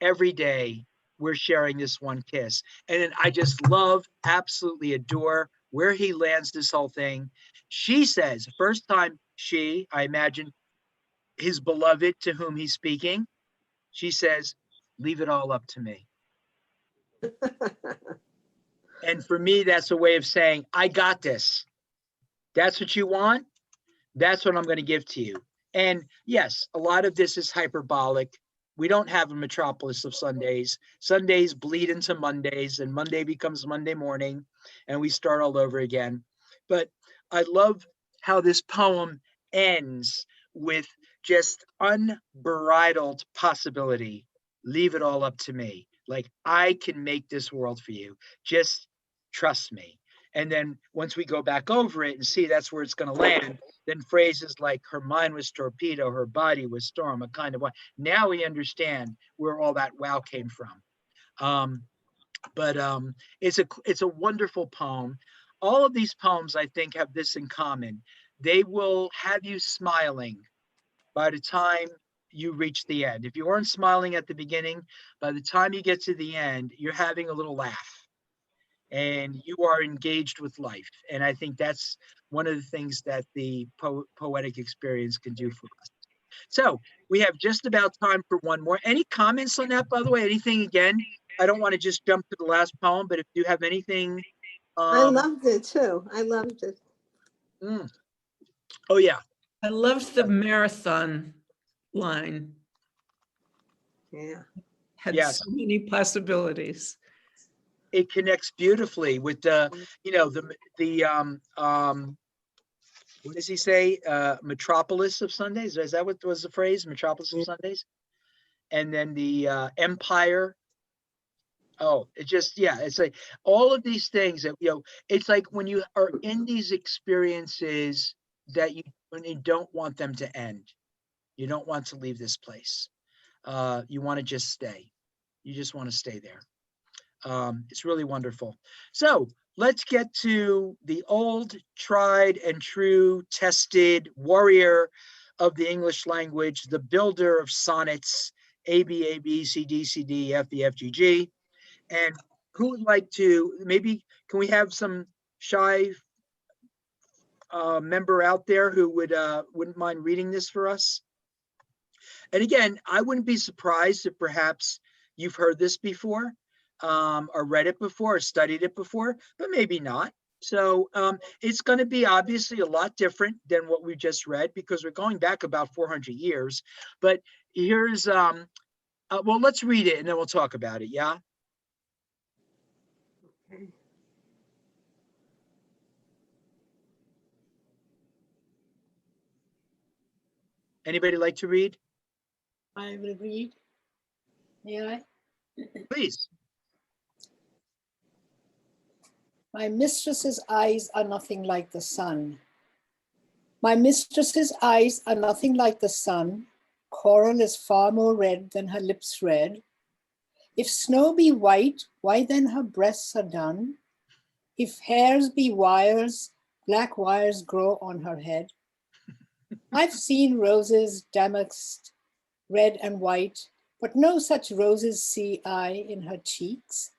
Every day we're sharing this one kiss. And then I just love, absolutely adore where he lands this whole thing. She says, first time I imagine his beloved to whom he's speaking, she says, leave it all up to me. And for me, that's a way of saying, I got this. That's what you want. That's what I'm going to give to you. And yes, a lot of this is hyperbolic. We don't have a metropolis of Sundays. Sundays bleed into Mondays, and Monday becomes Monday morning, and we start all over again. But I love how this poem ends with just unbridled possibility. Leave it all up to me. Like, I can make this world for you. Just trust me. And then once we go back over it and see that's where it's going to land, then phrases like her mind was torpedo, her body was storm, a kind of wow. Now we understand where all that wow came from. But it's a wonderful poem. All of these poems, I think, have this in common. They will have you smiling by the time you reach the end. If you weren't smiling at the beginning, by the time you get to the end, you're having a little laugh and you are engaged with life. And I think that's one of the things that the poetic experience can do for us. So we have just about time for one more. Any comments on that, by the way? Anything again? I don't want to just jump to the last poem, but if you have anything. I loved it too. I loved it. Oh, yeah. I loved the marathon line. Yeah. Had Yes. so many possibilities. It connects beautifully with the what does he say? Metropolis of Sundays. Is that what was the phrase? Metropolis of Sundays. And then the empire. Oh, it just, yeah, it's like all of these things that, it's like when you are in these experiences that when you don't want them to end, you don't want to leave this place. You want to just stay. You just want to stay there. It's really wonderful. So let's get to the old, tried and true, tested warrior of the English language, the builder of sonnets, A, B, A, B, C, D, C, D, F, E, F, G, G. And who would like to, maybe, can we have some shy member out there who wouldn't mind reading this for us? And again, I wouldn't be surprised if perhaps you've heard this before, or read it before, or studied it before, but maybe not. So it's going to be obviously a lot different than what we just read, because we're going back about 400 years. But here's, well, let's read it and then we'll talk about it, yeah? Okay. Anybody like to read? I will read. May I? Please. My mistress's eyes are nothing like the sun. My mistress's eyes are nothing like the sun. Coral is far more red than her lips red. If snow be white, why then her breasts are dun? If hairs be wires, black wires grow on her head. I've seen roses damasked red and white, but no such roses see I in her cheeks.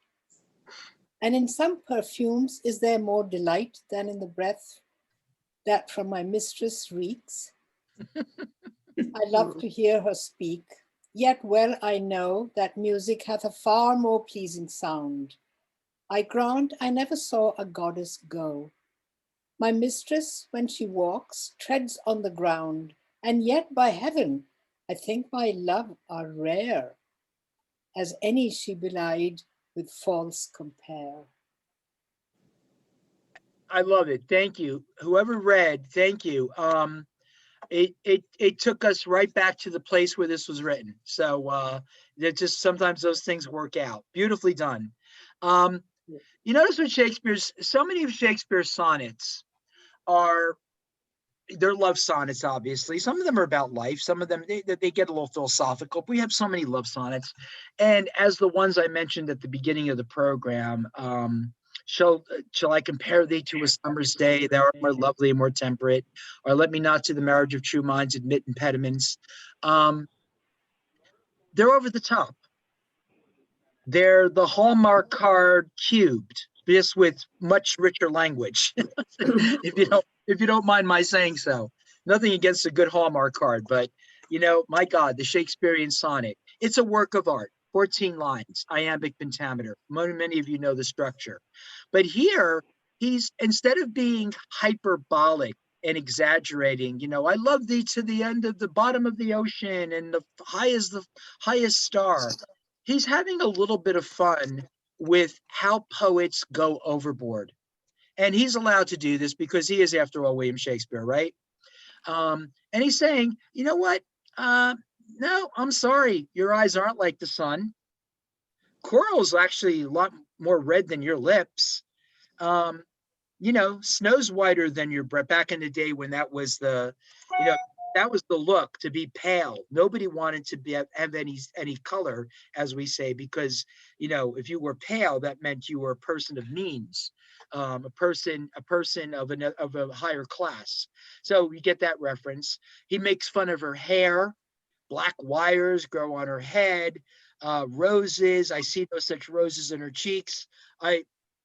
And in some perfumes is there more delight than in the breath that from my mistress reeks. I love to hear her speak, yet well I know that music hath a far more pleasing sound. I grant I never saw a goddess go. My mistress, when she walks, treads on the ground, and yet by heaven, I think my love are rare, as any she belied with false compare. I love it. Thank you. Whoever read, thank you. It took us right back to the place where this was written. So that just sometimes those things work out. Beautifully done. You notice with so many of Shakespeare's sonnets they're love sonnets, obviously. Some of them are about life. Some of them, they get a little philosophical. We have so many love sonnets. And as the ones I mentioned at the beginning of the program, shall I compare thee to a summer's day? Thou art more lovely and more temperate. Or let me not to the marriage of true minds admit impediments. They're over the top. They're the Hallmark card cubed, just with much richer language. If you don't mind my saying so. Nothing against a good Hallmark card, but my God, the Shakespearean sonnet. It's a work of art. 14 lines, iambic pentameter. Many of you know the structure. But here, he's, instead of being hyperbolic and exaggerating, I love thee to the end of the bottom of the ocean and the highest star. He's having a little bit of fun with how poets go overboard. And he's allowed to do this because he is, after all, William Shakespeare, right? And he's saying, you know what? No, I'm sorry. Your eyes aren't like the sun. Coral is actually a lot more red than your lips. Snow's whiter than your breath. Back in the day when that was the look, to be pale. Nobody wanted to have any color, as we say, because if you were pale, that meant you were a person of means, a person of a higher class. So you get that reference. He makes fun of her hair. Black wires grow on her head. Roses, I see no such roses in her cheeks.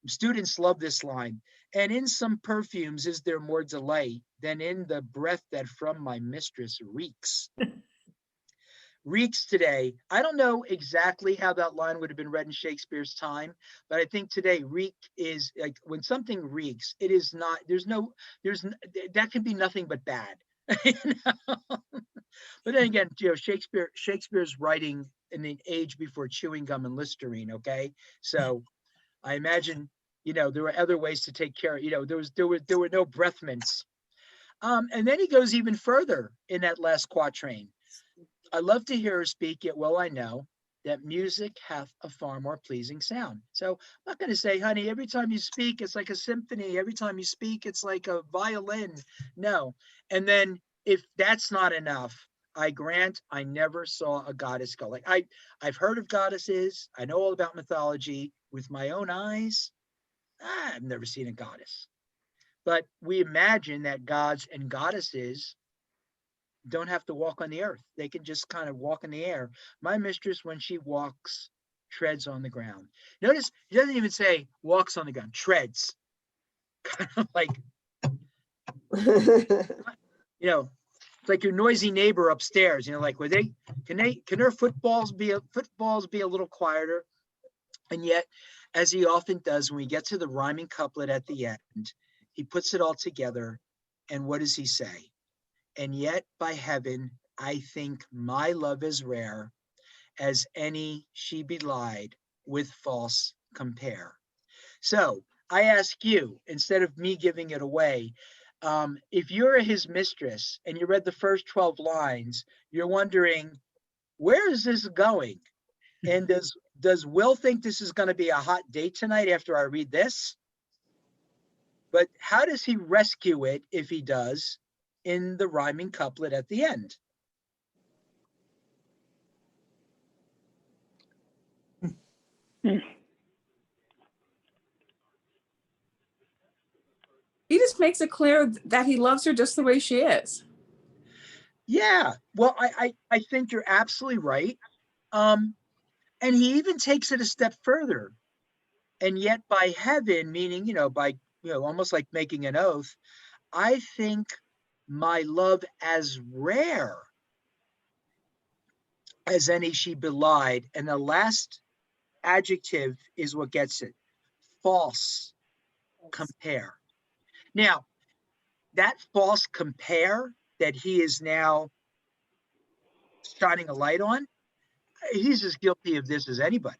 Students love this line. And in some perfumes is there more delight than in the breath that from my mistress reeks. Reeks today. I don't know exactly how that line would have been read in Shakespeare's time, but I think today reek is like when something reeks, it is not, that can be nothing but bad. But then again, Shakespeare's writing in an age before chewing gum and Listerine, okay? So I imagine, there were other ways to take care of, there were no breath mints. And then he goes even further in that last quatrain. I love to hear her speak, yet well I know that music hath a far more pleasing sound. So I'm not going to say, honey, every time you speak, it's like a symphony. Every time you speak, it's like a violin. No. And then if that's not enough, I grant I never saw a goddess go. Like I've heard of goddesses. I know all about mythology. With my own eyes, I've never seen a goddess. But we imagine that gods and goddesses don't have to walk on the earth. They can just kind of walk in the air. My mistress, when she walks, treads on the ground. Notice he doesn't even say walks on the ground, treads. kind of like, you know, it's like your noisy neighbor upstairs, you know, like, can their footballs be a little quieter? And yet, as he often does, when we get to the rhyming couplet at the end, he puts it all together. And what does he say? And yet, by heaven, I think my love is rare, as any she belied with false compare. So I ask you, instead of me giving it away, if you're his mistress and you read the first 12 lines, you're wondering, where is this going? And does Will think this is going to be a hot date tonight after I read this? But how does he rescue it, if he does, in the rhyming couplet at the end? He just makes it clear that he loves her just the way she is. Yeah, well, I think you're absolutely right. And he even takes it a step further. And yet by heaven, meaning, almost like making an oath, I think my love as rare as any she belied. And the last adjective is what gets it. False compare. Now, that false compare that he is now shining a light on, he's as guilty of this as anybody.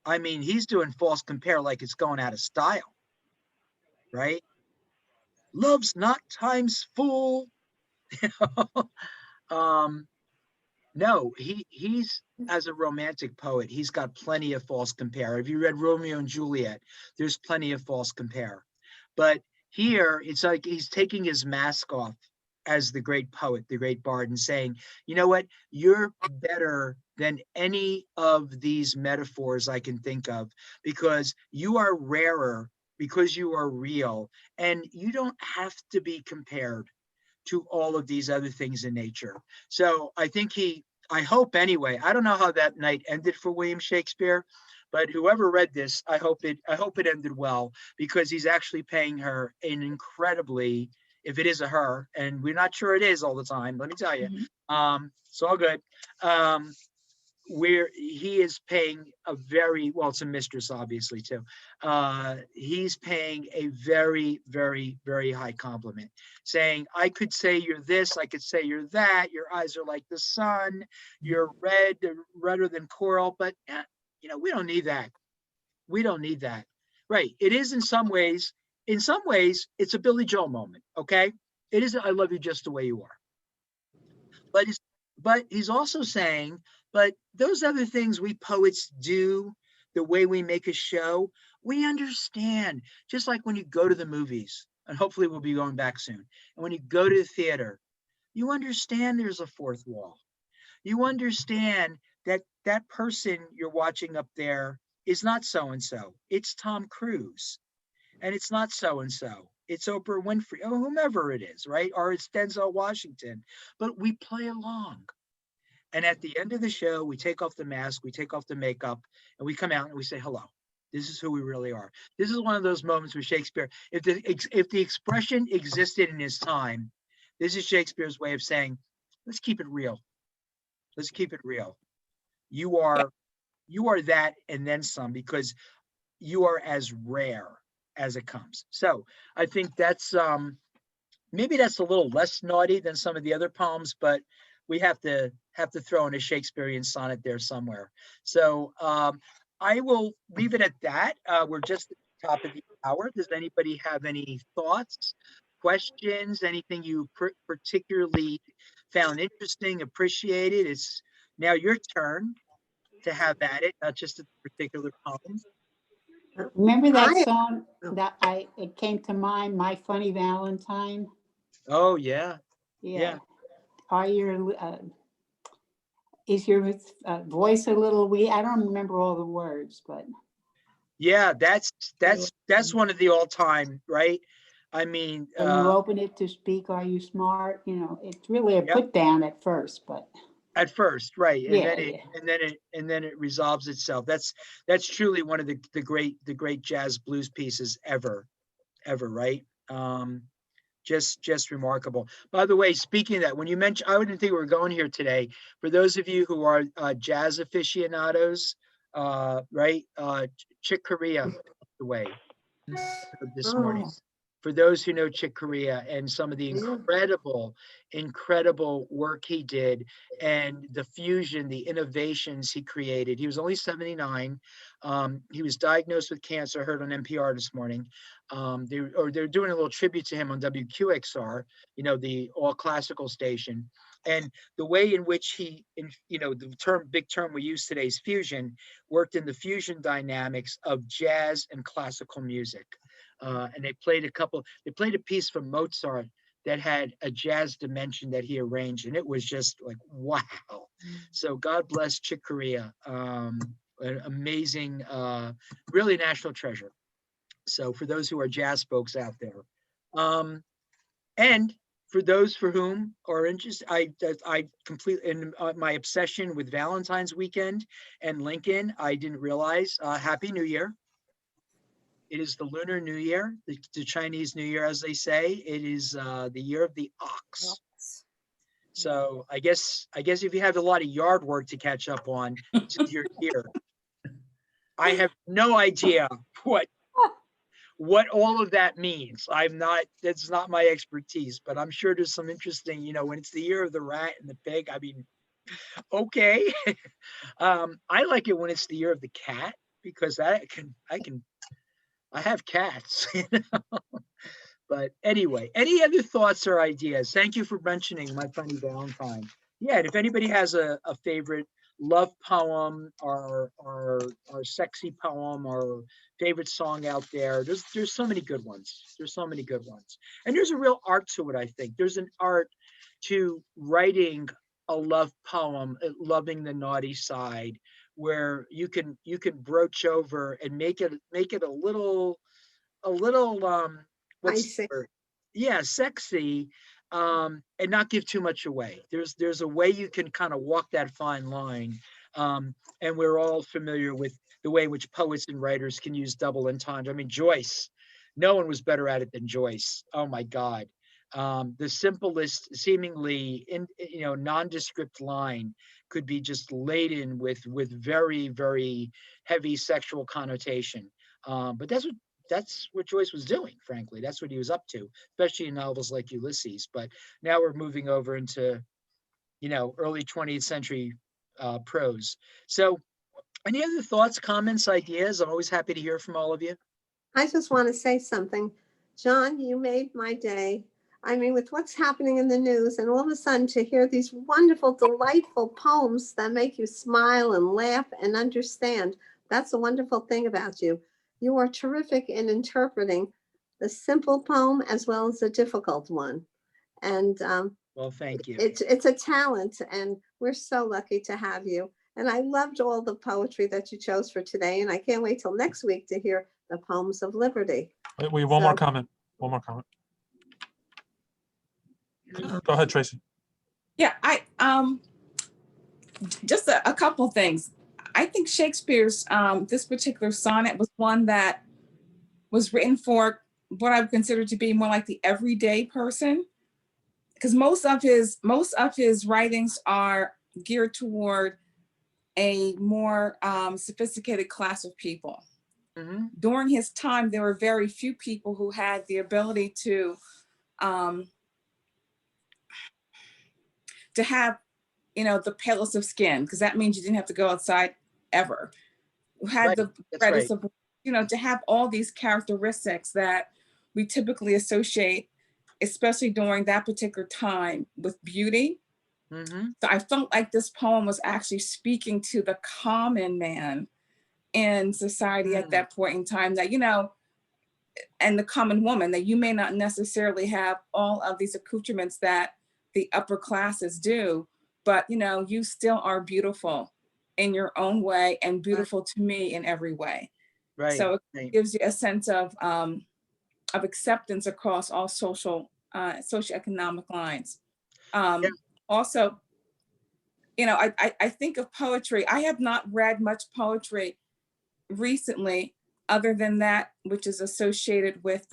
I mean, he's doing false compare like it's going out of style, right? Love's not time's full. No, he's, as a romantic poet, he's got plenty of false compare. If you read Romeo and Juliet, there's plenty of false compare. But here, it's like he's taking his mask off as the great poet, the great bard, and saying, you know what, you're better than any of these metaphors I can think of, because you are rarer, because you are real, and you don't have to be compared to all of these other things in nature. So I think I hope anyway, I don't know how that night ended for William Shakespeare, but whoever read this, I hope it ended well, because he's actually paying her an incredibly, if it is a her, and we're not sure it is all the time, let me tell you, it's all good. Where he is paying a very, well, it's a mistress obviously too. He's paying a very, very, very high compliment, saying, I could say you're this, I could say you're that, your eyes are like the sun, you're redder than coral, but we don't need that. We don't need that. Right. It is in some ways, it's a Billy Joel moment. Okay. It is, I love you just the way you are. But he's also saying, but those other things we poets do, the way we make a show, we understand. Just like when you go to the movies, and hopefully we'll be going back soon. And when you go to the theater, you understand there's a fourth wall. You understand that that person you're watching up there is not so-and-so. It's Tom Cruise. And it's not so-and-so. It's Oprah Winfrey, or whomever it is, right? Or it's Denzel Washington. But we play along. And at the end of the show, we take off the mask, we take off the makeup, and we come out and we say, hello, this is who we really are. This is one of those moments with Shakespeare. If the expression existed in his time, this is Shakespeare's way of saying, let's keep it real. Let's keep it real. You are that and then some, because you are as rare as it comes. So I think that's, maybe that's a little less naughty than some of the other poems, but we have to throw in a Shakespearean sonnet there somewhere. So I will leave it at that. We're just at the top of the hour. Does anybody have any thoughts, questions, anything you particularly found interesting, appreciated? It's now your turn to have at it, not just a particular poem. Remember that song that it came to mind, My Funny Valentine? Oh, yeah. Yeah. Is your voice a little weak? I don't remember all the words, but. Yeah, that's one of the all-time, right? I mean, when you open it to speak, are you smart? It's really a put down at first, but. At first, right, and Yeah, then it resolves itself. That's truly one of the great jazz blues pieces ever. ever, right? Just remarkable. By the way, speaking of that, when you mentioned, I wouldn't think we were going here today. For those of you who are jazz aficionados, right? Chick Corea passed away this morning. Oh, For those who know Chick Corea and some of the yeah. incredible work he did and the fusion, the innovations he created. He was only 79. He was diagnosed with cancer, I heard on NPR this morning. They're doing a little tribute to him on WQXR, the all classical station. And the way in which the big term we use today is fusion, worked in the fusion dynamics of jazz and classical music. And they played a piece from Mozart that had a jazz dimension that he arranged, and it was just like, wow. So God bless Chick Corea, an amazing, really national treasure. So for those who are jazz folks out there, and for those for whom are interested, I completely, in my obsession with Valentine's weekend and Lincoln, I didn't realize, Happy New Year. It is the Lunar New Year, the Chinese New Year, as they say. It is the year of the ox. So I guess if you have a lot of yard work to catch up on, this is your year. I have no idea what all of that means. That's not my expertise, but I'm sure there's some interesting, when it's the year of the rat and the pig, I mean, okay. I like it when it's the year of the cat, because I have cats, But anyway, any other thoughts or ideas? Thank you for mentioning My Funny Valentine. Yeah, and if anybody has a favorite love poem or sexy poem or favorite song out there, there's so many good ones. There's so many good ones. And there's a real art to it, I think. There's an art to writing a love poem, loving the naughty side, where you can broach over and make it a little what's the word? Yeah, sexy, and not give too much away. There's a way you can kind of walk that fine line, and we're all familiar with the way in which poets and writers can use double entendre. I mean, Joyce, no one was better at it than Joyce. Oh my God. The simplest, seemingly nondescript line could be just laden with very, very heavy sexual connotation. But that's what Joyce was doing, frankly. That's what he was up to, especially in novels like Ulysses. But now we're moving over into, early 20th century prose. So any other thoughts, comments, ideas? I'm always happy to hear from all of you. I just want to say something. John, you made my day. I mean, with what's happening in the news, and all of a sudden to hear these wonderful, delightful poems that make you smile and laugh and understand. That's a wonderful thing about you. You are terrific in interpreting the simple poem as well as the difficult one. And well, thank you. It's a talent, and we're so lucky to have you. And I loved all the poetry that you chose for today, and I can't wait till next week to hear the Poems of Liberty. Wait, one more comment. One more comment. Go ahead, Tracy. Yeah, just a couple things. I think Shakespeare's this particular sonnet was one that was written for what I would consider to be more like the everyday person, because most of his writings are geared toward a more sophisticated class of people. Mm-hmm. During his time, there were very few people who had the ability to have, the palest of skin, because that means you didn't have to go outside ever. Who had right. the brightest of, to have all these characteristics that we typically associate, especially during that particular time, with beauty. Mm-hmm. So I felt like this poem was actually speaking to the common man in society at that point in time, that, and the common woman, that you may not necessarily have all of these accoutrements that the upper classes do, but you still are beautiful in your own way and beautiful to me in every way. Right. So it gives you a sense of acceptance across all socioeconomic lines. Also, I think of poetry. I have not read much poetry recently, other than that, which is associated with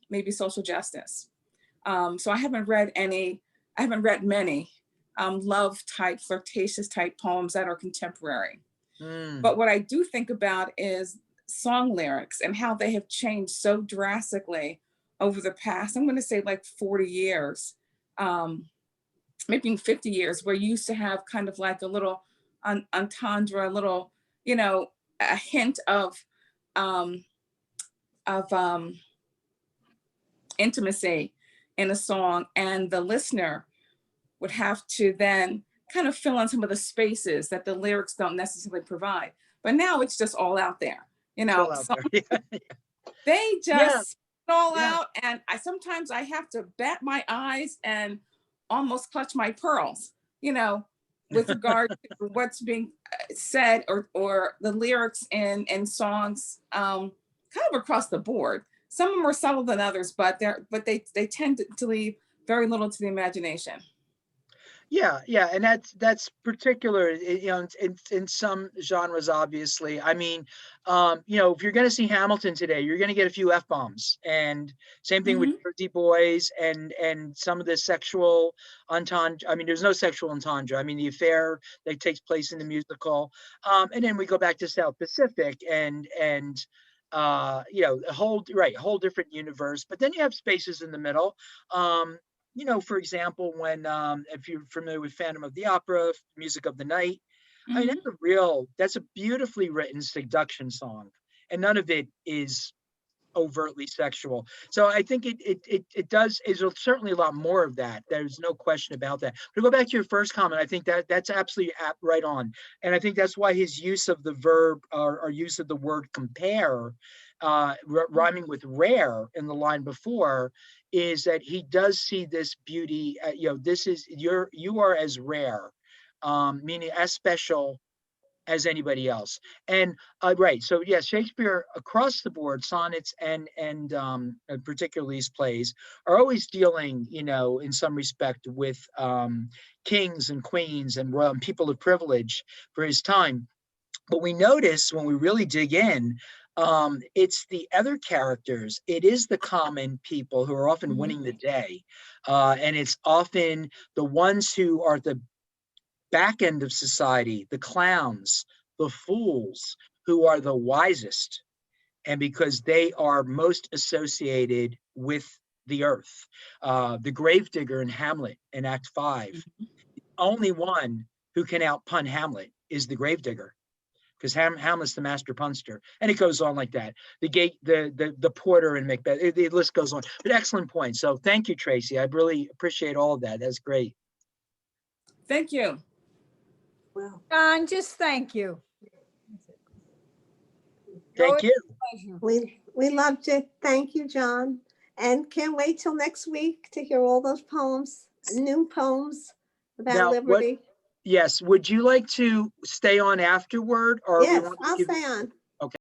maybe social justice. So I haven't read many love type, flirtatious type poems that are contemporary. But what I do think about is song lyrics and how they have changed so drastically over the past, I'm going to say like 40 years, maybe 50 years, where you used to have kind of like a little entendre, a little, you know, a hint of intimacy in a song, and the listener would have to then kind of fill in some of the spaces that the lyrics don't necessarily provide. But now it's just all out there, you know. They just all out, and sometimes I have to bat my eyes and almost clutch my pearls, you know, with regard to what's being said or the lyrics in songs, kind of across the board. Some of them are subtle than others, but they tend to leave very little to the imagination. Yeah, and that's particular, you know, in some genres, obviously. I mean, you know, if you're going to see Hamilton today, you're going to get a few F-bombs, and same thing with Jersey Boys and some of the sexual entendre. I mean, there's no sexual entendre. I mean, the affair that takes place in the musical, and then we go back to South Pacific and you know, a whole different universe. But then you have spaces in the middle. You know, for example, when if you're familiar with Phantom of the Opera, Music of the Night, I mean, that's a beautifully written seduction song, and none of it is overtly sexual. So I think it does, is certainly a lot more of that. There's no question about that. But to go back to your first comment, I think that's absolutely right on. And I think that's why his use of the verb or use of the word compare, rhyming with rare in the line before, is that he does see this beauty, you know, this is, you are as rare, meaning as special as anybody else. And right, so yes, Shakespeare across the board, sonnets and particularly his plays, are always dealing, you know, in some respect with kings and queens and people of privilege for his time. But we notice when we really dig in, it's the other characters, it is the common people who are often winning the day, and it's often the ones who are the back end of society, the clowns, the fools, who are the wisest, and because they are most associated with the earth. The gravedigger in Hamlet in Act 5, the only one who can outpun Hamlet is the gravedigger, because Hamlet's the master punster, and it goes on like that. The porter in Macbeth, the list goes on. But excellent point. So thank you, Tracy. I really appreciate all of that. That's great. Thank you. Well, John, just thank you. Thank you. we loved it. Thank you, John. And can't wait till next week to hear all those poems, new poems about Now, liberty. Yes, would you like to stay on afterward, or Yes, I'll stay on.